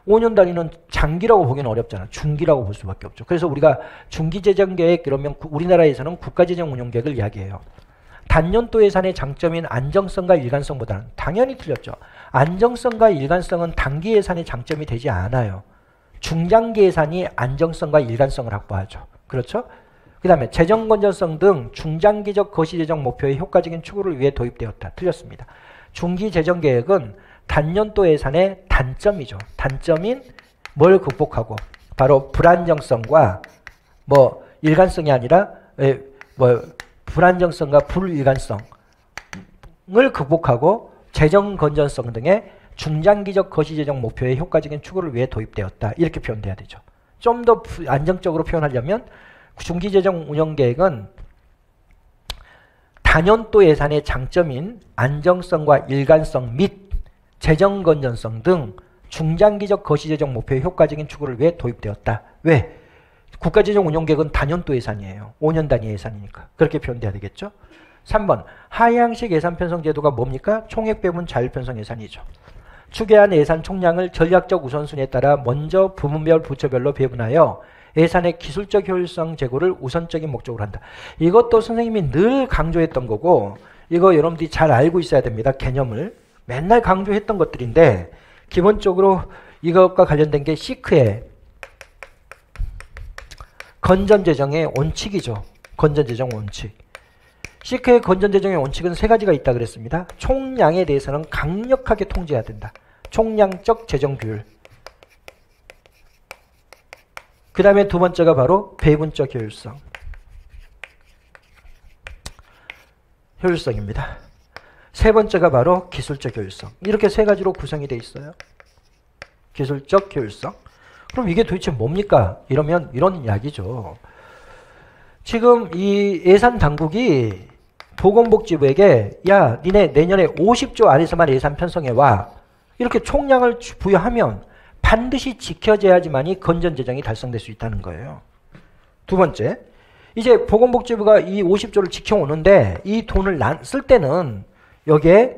5년 단위는 장기라고 보기는 어렵잖아. 중기라고 볼 수밖에 없죠. 그래서 우리가 중기재정계획 그러면 우리나라에서는 국가재정운용계획을 이야기해요. 단년도 예산의 장점인 안정성과 일관성보다는 당연히 틀렸죠. 안정성과 일관성은 단기 예산의 장점이 되지 않아요. 중장기 예산이 안정성과 일관성을 확보하죠. 그렇죠? 그 다음에 재정 건전성 등 중장기적 거시재정 목표의 효과적인 추구를 위해 도입되었다. 틀렸습니다. 중기 재정 계획은 단년도 예산의 단점이죠. 단점인 뭘 극복하고, 바로 불안정성과 일관성이 아니라 불안정성과 불일관성을 극복하고 재정 건전성 등의 중장기적 거시재정 목표의 효과적인 추구를 위해 도입되었다. 이렇게 표현돼야 되죠. 좀 더 안정적으로 표현하려면 중기재정 운영계획은 단년도 예산의 장점인 안정성과 일관성 및 재정 건전성 등 중장기적 거시재정 목표의 효과적인 추구를 위해 도입되었다. 왜? 국가재정 운용계획은 단년도 예산이에요. 5년 단위 예산이니까. 그렇게 표현돼야 되겠죠. 3번. 하향식 예산 편성 제도가 뭡니까? 총액 배분 자율 편성 예산이죠. 추계한 예산 총량을 전략적 우선순위에 따라 먼저 부문별 부처별로 배분하여 예산의 기술적 효율성 제고를 우선적인 목적으로 한다. 이것도 선생님이 늘 강조했던 거고, 이거 여러분들이 잘 알고 있어야 됩니다. 개념을. 맨날 강조했던 것들인데, 기본적으로 이것과 관련된 게 시크의 건전재정의 원칙이죠. 건전재정 원칙. 시크의 건전재정의 원칙은 세 가지가 있다 그랬습니다. 총량에 대해서는 강력하게 통제해야 된다. 총량적 재정 규율. 그 다음에 두 번째가 바로 배분적 효율성. 효율성입니다. 세 번째가 바로 기술적 효율성. 이렇게 세 가지로 구성이 되어 있어요. 기술적 효율성. 그럼 이게 도대체 뭡니까? 이러면 이런 이야기죠. 지금 이 예산 당국이 보건복지부에게 야, 니네 내년에 50조 안에서만 예산 편성해와. 이렇게 총량을 부여하면 반드시 지켜져야지만이 건전재정이 달성될 수 있다는 거예요. 두 번째, 이제 보건복지부가 이 50조를 지켜오는데 이 돈을 쓸 때는 여기에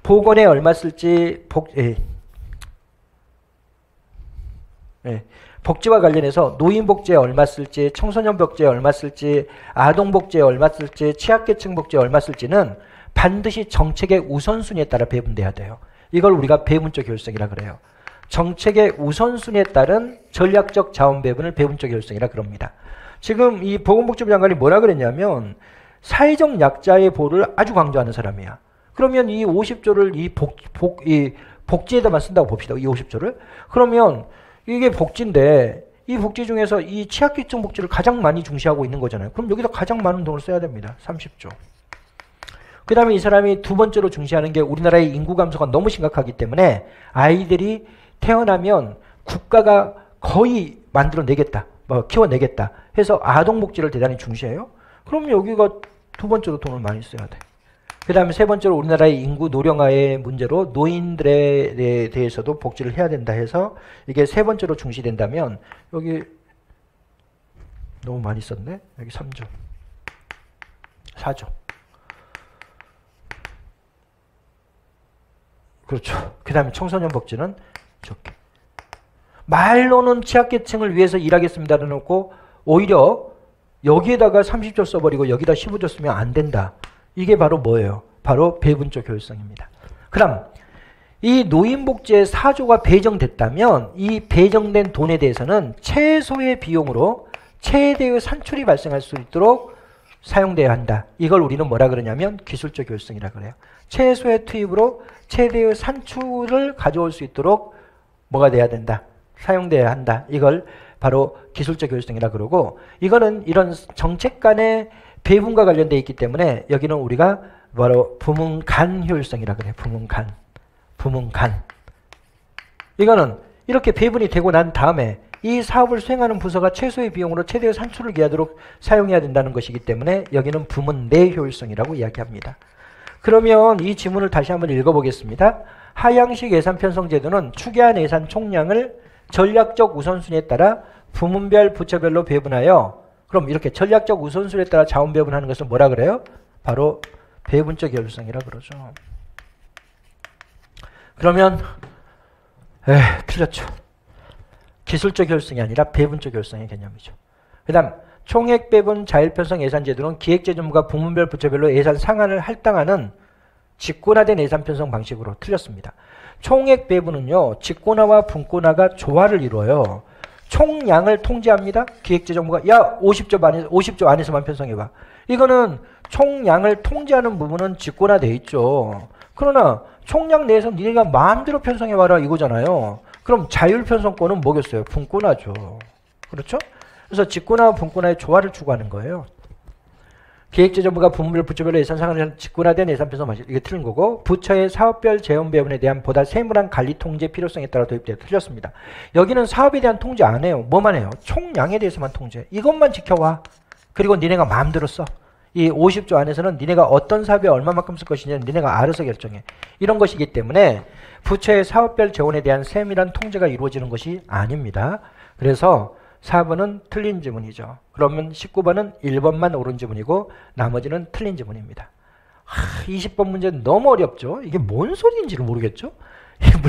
보건에 얼마 쓸지 복지와 관련해서 노인복지에 얼마 쓸지, 청소년복지에 얼마 쓸지, 아동복지에 얼마 쓸지, 취약계층 복지에 얼마 쓸지는 반드시 정책의 우선순위에 따라 배분돼야 돼요. 이걸 우리가 배분적 효율성이라 그래요. 정책의 우선순위에 따른 전략적 자원 배분을 배분적 효율성이라 그럽니다. 지금 이 보건복지부 장관이 뭐라 그랬냐면 사회적 약자의 보호를 아주 강조하는 사람이야. 그러면 이 50조를 이 복지에다만 쓴다고 봅시다. 이 50조를. 그러면 이게 복지인데 이 복지 중에서 이 취약계층 복지를 가장 많이 중시하고 있는 거잖아요. 그럼 여기다 가장 많은 돈을 써야 됩니다. 30조. 그 다음에 이 사람이 두 번째로 중시하는 게 우리나라의 인구 감소가 너무 심각하기 때문에 아이들이 태어나면 국가가 거의 만들어내겠다. 키워내겠다. 해서 아동복지를 대단히 중시해요. 그럼 여기가 두 번째로 돈을 많이 써야 돼. 그 다음에 세 번째로 우리나라의 인구 노령화의 문제로 노인들에 대해서도 복지를 해야 된다 해서 이게 세 번째로 중시된다면 여기 너무 많이 썼네. 여기 3조. 4조. 그렇죠. 그 다음에 청소년 복지는 적게. 말로는 취약계층을 위해서 일하겠습니다. 해놓고 오히려 여기에다가 30조 써버리고 여기다 15조 쓰면 안 된다. 이게 바로 뭐예요? 바로 배분적 효율성입니다. 그럼 이 노인복지에 4조가 배정됐다면 이 배정된 돈에 대해서는 최소의 비용으로 최대의 산출이 발생할 수 있도록 사용돼야 한다. 이걸 우리는 뭐라 그러냐면 기술적 효율성이라 그래요. 최소의 투입으로 최대의 산출을 가져올 수 있도록 뭐가 돼야 된다. 사용돼야 한다. 이걸 바로 기술적 효율성이라 그러고 이거는 이런 정책 간의 배분과 관련되어 있기 때문에 여기는 우리가 바로 부문간 효율성이라 그래요. 부문간. 이거는 이렇게 배분이 되고 난 다음에 이 사업을 수행하는 부서가 최소의 비용으로 최대의 산출을 기하도록 사용해야 된다는 것이기 때문에 여기는 부문 내 효율성이라고 이야기합니다. 그러면 이 지문을 다시 한번 읽어보겠습니다. 하향식 예산 편성 제도는 추계한 예산 총량을 전략적 우선순위에 따라 부문별 부처별로 배분하여 그럼 이렇게 전략적 우선순위에 따라 자원 배분하는 것을 뭐라 그래요? 바로 배분적 효율성이라 그러죠. 그러면 틀렸죠. 기술적 효율성이 아니라 배분적 효율성의 개념이죠. 그 다음 총액 배분 자율편성 예산 제도는 기획재정부가 부문별 부처별로 예산 상한을 할당하는 직권화된 예산 편성 방식으로 틀렸습니다. 총액 배분은요. 직권화와 분권화가 조화를 이루어요. 총량을 통제합니다. 기획재정부가 야 50조 안에서만 편성해봐. 이거는 총량을 통제하는 부분은 직권화되어 있죠. 그러나 총량 내에서 니네가 마음대로 편성해봐라 이거잖아요. 그럼 자율편성권은 뭐겠어요? 분권화죠. 그렇죠? 그래서 직권화와 분권화의 조화를 추구하는 거예요. 기획재정부가 부문별 부처별로 예산 상한을 직권화된 예산 편성 방식 이게 틀린 거고 부처의 사업별 재원 배분에 대한 보다 세밀한 관리 통제 필요성에 따라 도입되어 틀렸습니다. 여기는 사업에 대한 통제 안 해요. 뭐만 해요? 총량에 대해서만 통제. 이것만 지켜와. 그리고 니네가 마음대로 써. 이 50조 안에서는 니네가 어떤 사업에 얼마만큼 쓸 것이냐는 니네가 알아서 결정해. 이런 것이기 때문에 부처의 사업별 재원에 대한 세밀한 통제가 이루어지는 것이 아닙니다. 그래서 4번은 틀린 지문이죠. 그러면 19번은 1번만 옳은 지문이고 나머지는 틀린 지문입니다. 20번 문제는 너무 어렵죠. 이게 뭔 소리인지를 모르겠죠.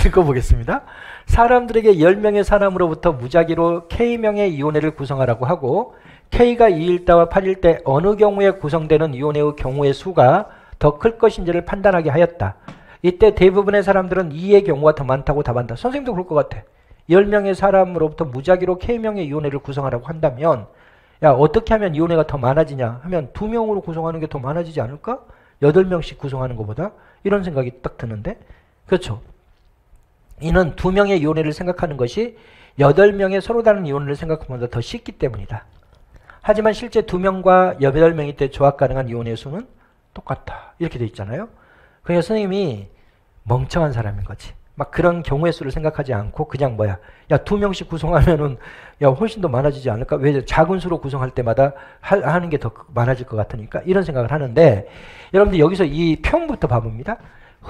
읽어보겠습니다. 사람들에게 10명의 사람으로부터 무작위로 K명의 위원회를 구성하라고 하고 K가 2일대와 8일대 어느 경우에 구성되는 위원회의 경우의 수가 더 클 것인지를 판단하게 하였다. 이때 대부분의 사람들은 2의 경우가 더 많다고 답한다. 선생님도 그럴 것 같아. 10명의 사람으로부터 무작위로 K명의 위원회를 구성하라고 한다면 야 어떻게 하면 위원회가 더 많아지냐 하면 2명으로 구성하는 게 더 많아지지 않을까? 8명씩 구성하는 것보다? 이런 생각이 딱 드는데 그렇죠. 이는 2명의 위원회를 생각하는 것이 8명의 서로 다른 위원회를 생각하는 것보다 더 쉽기 때문이다. 하지만 실제 2명과 8명일 때 조합 가능한 위원회 수는 똑같다. 이렇게 돼 있잖아요. 그러니까 선생님이 멍청한 사람인 거지. 막 그런 경우의 수를 생각하지 않고 그냥 뭐야. 야, 2명씩 구성하면은 야, 훨씬 더 많아지지 않을까? 왜 작은 수로 구성할 때마다 하는 게 더 많아질 것 같으니까 이런 생각을 하는데 여러분들 여기서 이 평부터 봐봅니다.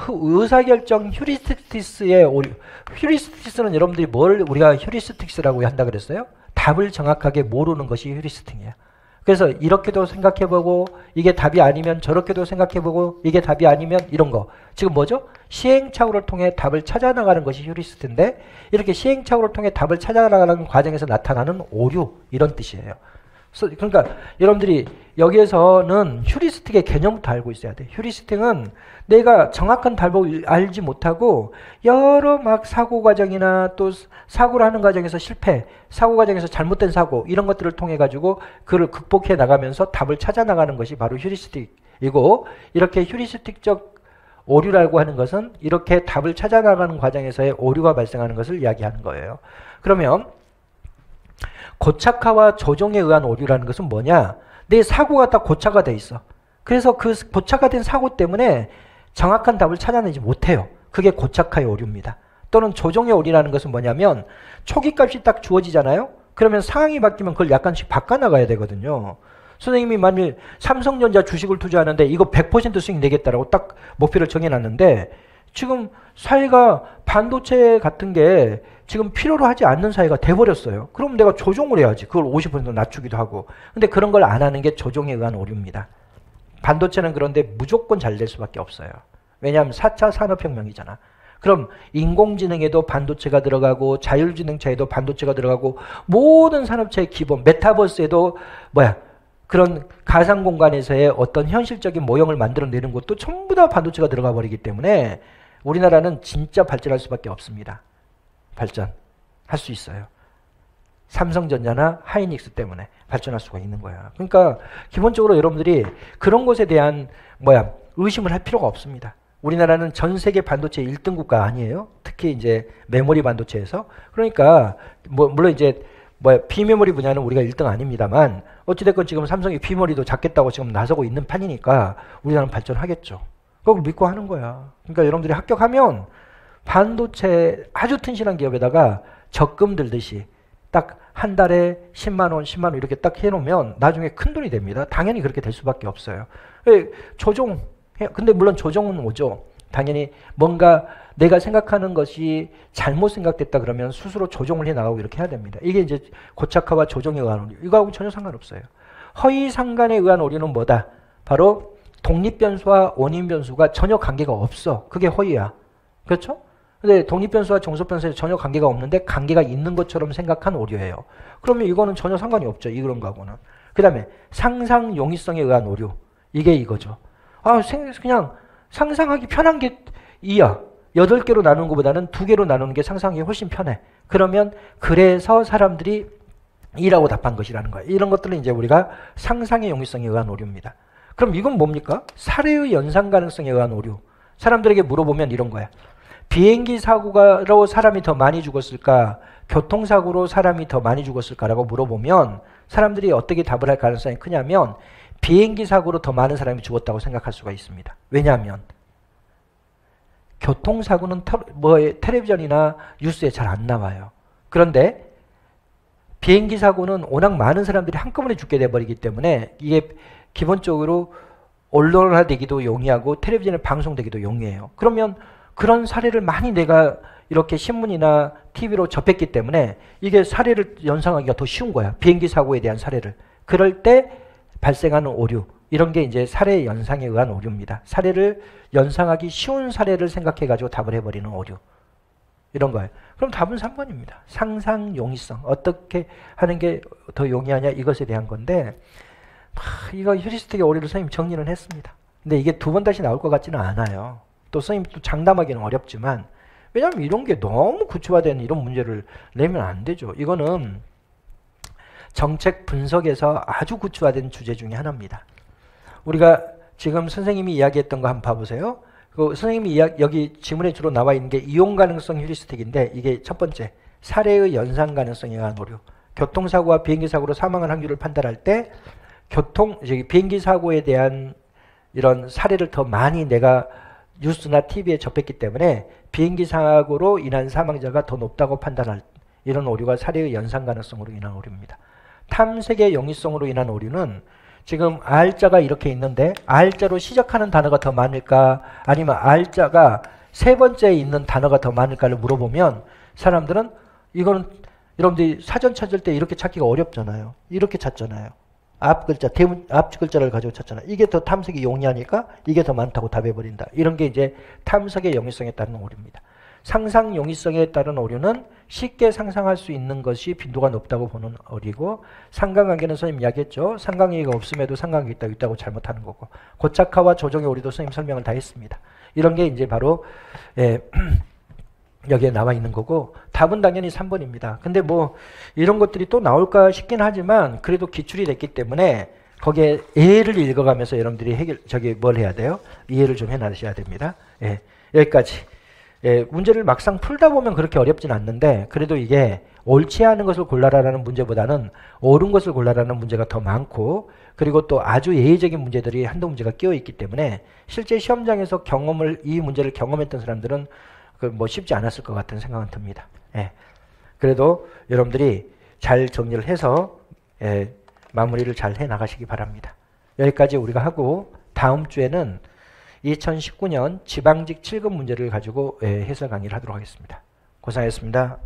의사결정 휴리스틱스의 오류. 휴리스틱스는 여러분들이 뭘 우리가 휴리스틱스라고 한다 그랬어요? 답을 정확하게 모르는 것이 휴리스틱이에요. 그래서 이렇게도 생각해보고 이게 답이 아니면 저렇게도 생각해보고 이게 답이 아니면 이런 거. 지금 뭐죠? 시행착오를 통해 답을 찾아나가는 것이 휴리스트인데 이렇게 시행착오를 통해 답을 찾아나가는 과정에서 나타나는 오류 이런 뜻이에요. 그러니까 여러분들이 여기에서는 휴리스틱의 개념부터 알고 있어야 돼. 휴리스틱은 내가 정확한 답을 알지 못하고 여러 막 사고 과정이나 또 사고를 하는 과정에서 실패, 사고 과정에서 잘못된 사고 이런 것들을 통해 가지고 그를 극복해 나가면서 답을 찾아 나가는 것이 바로 휴리스틱이고 이렇게 휴리스틱적 오류라고 하는 것은 이렇게 답을 찾아 나가는 과정에서의 오류가 발생하는 것을 이야기하는 거예요. 그러면 고착화와 조종에 의한 오류라는 것은 뭐냐? 내 사고가 딱 고착화 돼 있어. 그래서 그 고착화된 사고 때문에 정확한 답을 찾아내지 못해요. 그게 고착화의 오류입니다. 또는 조종의 오류라는 것은 뭐냐면 초기값이 딱 주어지잖아요. 그러면 상황이 바뀌면 그걸 약간씩 바꿔나가야 되거든요. 선생님이 만일 삼성전자 주식을 투자하는데 이거 100% 수익 내겠다라고 딱 목표를 정해놨는데 지금 사회가 반도체 같은 게 지금 필요로 하지 않는 사회가 돼버렸어요. 그럼 내가 조종을 해야지. 그걸 50% 낮추기도 하고. 근데 그런 걸 안 하는 게 조종에 의한 오류입니다. 반도체는 그런데 무조건 잘 될 수밖에 없어요. 왜냐하면 4차 산업혁명이잖아. 그럼 인공지능에도 반도체가 들어가고 자율주행차에도 반도체가 들어가고 모든 산업체의 기본 메타버스에도 뭐야 그런 가상공간에서의 어떤 현실적인 모형을 만들어내는 것도 전부 다 반도체가 들어가 버리기 때문에 우리나라는 진짜 발전할 수밖에 없습니다. 발전할 수 있어요. 삼성전자나 하이닉스 때문에 발전할 수가 있는 거야. 그러니까 기본적으로 여러분들이 그런 것에 대한 의심을 할 필요가 없습니다. 우리나라는 전 세계 반도체 1등 국가 아니에요? 특히 이제 메모리 반도체에서. 그러니까 물론 이제 비메모리 분야는 우리가 1등 아닙니다만 어찌됐건 지금 삼성이 비메모리도 잡겠다고 지금 나서고 있는 판이니까 우리나라는 발전하겠죠. 그걸 믿고 하는 거야. 그러니까 여러분들이 합격하면 반도체 아주 튼실한 기업에다가 적금 들듯이 딱 한 달에 10만 원, 10만 원 이렇게 딱 해놓으면 나중에 큰 돈이 됩니다. 당연히 그렇게 될 수밖에 없어요. 조종, 근데 물론 조종은 오죠. 당연히 뭔가 내가 생각하는 것이 잘못 생각됐다 그러면 스스로 조종을 해 나가고 이렇게 해야 됩니다. 이게 이제 고착화와 조종에 의한 오류. 이거하고 전혀 상관없어요. 허위 상관에 의한 오류는 뭐다? 바로 독립변수와 원인변수가 전혀 관계가 없어. 그게 허위야. 그렇죠? 근데 독립변수와 종속변수에 전혀 관계가 없는데 관계가 있는 것처럼 생각한 오류예요. 그러면 이거는 전혀 상관이 없죠. 이런 거하고는. 그 다음에 상상 용이성에 의한 오류. 이게 이거죠. 그냥 상상하기 편한 게 2야. 8개로 나누는 것보다는 2개로 나누는 게 상상하기 훨씬 편해. 그러면 그래서 사람들이 2라고 답한 것이라는 거예요. 이런 것들은 이제 우리가 상상의 용이성에 의한 오류입니다. 그럼 이건 뭡니까? 사례의 연상 가능성에 의한 오류. 사람들에게 물어보면 이런 거야. 비행기 사고로 사람이 더 많이 죽었을까? 교통사고로 사람이 더 많이 죽었을까라고 물어보면 사람들이 어떻게 답을 할 가능성이 크냐면 비행기 사고로 더 많은 사람이 죽었다고 생각할 수가 있습니다. 왜냐하면 교통사고는 텔레비전이나 뉴스에 잘 안 나와요. 그런데 비행기 사고는 워낙 많은 사람들이 한꺼번에 죽게 돼버리기 때문에 이게 기본적으로 언론화되기도 용이하고 텔레비전에 방송되기도 용이해요. 그러면 그런 사례를 많이 내가 이렇게 신문이나 TV로 접했기 때문에 이게 사례를 연상하기가 더 쉬운 거야. 비행기 사고에 대한 사례를. 그럴 때 발생하는 오류. 이런 게 이제 사례 연상에 의한 오류입니다. 사례를 연상하기 쉬운 사례를 생각해가지고 답을 해버리는 오류. 이런 거예요. 그럼 답은 3번입니다. 상상 용이성. 어떻게 하는 게 더 용이하냐 이것에 대한 건데 이거 휴리스틱의 오류를 선생님 정리는 했습니다. 근데 이게 2번 다시 나올 것 같지는 않아요. 또 선생님 또 장담하기는 어렵지만 왜냐하면 이런 게 너무 구체화된 이런 문제를 내면 안 되죠. 이거는 정책 분석에서 아주 구체화된 주제 중에 하나입니다. 우리가 지금 선생님이 이야기했던 거 한번 봐보세요. 그 선생님이 여기 지문에 주로 나와 있는 게 이용 가능성 휴리스틱인데 이게 첫 번째 사례의 연상 가능성에 의한 오류. 교통사고와 비행기 사고로 사망한 확률을 판단할 때 비행기 사고에 대한 이런 사례를 더 많이 내가 뉴스나 TV에 접했기 때문에 비행기 사고로 인한 사망자가 더 높다고 판단할 이런 오류가 사례의 연상 가능성으로 인한 오류입니다. 탐색의 용이성으로 인한 오류는 지금 R자가 이렇게 있는데 R자로 시작하는 단어가 더 많을까 아니면 R자가 세 번째에 있는 단어가 더 많을까를 물어보면 사람들은 이거는 여러분들이 사전 찾을 때 이렇게 찾기가 어렵잖아요. 이렇게 찾잖아요. 앞 글자, 앞 글자를 가지고 찾잖아요. 이게 더 탐색이 용이하니까 이게 더 많다고 답해버린다. 이런 게 이제 탐색의 용이성에 따른 오류입니다. 상상 용이성에 따른 오류는 쉽게 상상할 수 있는 것이 빈도가 높다고 보는 오류고, 상관관계는 선생님 이야기했죠. 상관관계가 없음에도 상관관계가 있다고 잘못하는 거고, 고착화와 조정의 오류도 선생님 설명을 다 했습니다. 이런 게 이제 바로 여기에 나와 있는 거고, 답은 당연히 3번입니다. 근데 뭐 이런 것들이 또 나올까 싶긴 하지만 그래도 기출이 됐기 때문에 거기에 예를 읽어가면서 여러분들이 뭘 해야 돼요? 이해를 좀 해나가셔야 됩니다. 예, 여기까지. 예, 문제를 막상 풀다 보면 그렇게 어렵진 않는데 그래도 이게 옳지 않은 것을 골라라라는 문제보다는 옳은 것을 골라라는 문제가 더 많고, 그리고 또 아주 예외적인 문제들이 한두 문제가 끼어 있기 때문에 실제 시험장에서 이 문제를 경험했던 사람들은 뭐 쉽지 않았을 것 같은 생각은 듭니다. 예. 그래도 여러분들이 잘 정리를 해서 마무리를 잘 해 나가시기 바랍니다. 여기까지 우리가 하고 다음 주에는 2019년 지방직 7급 문제를 가지고 해설 강의를 하도록 하겠습니다. 고생하셨습니다.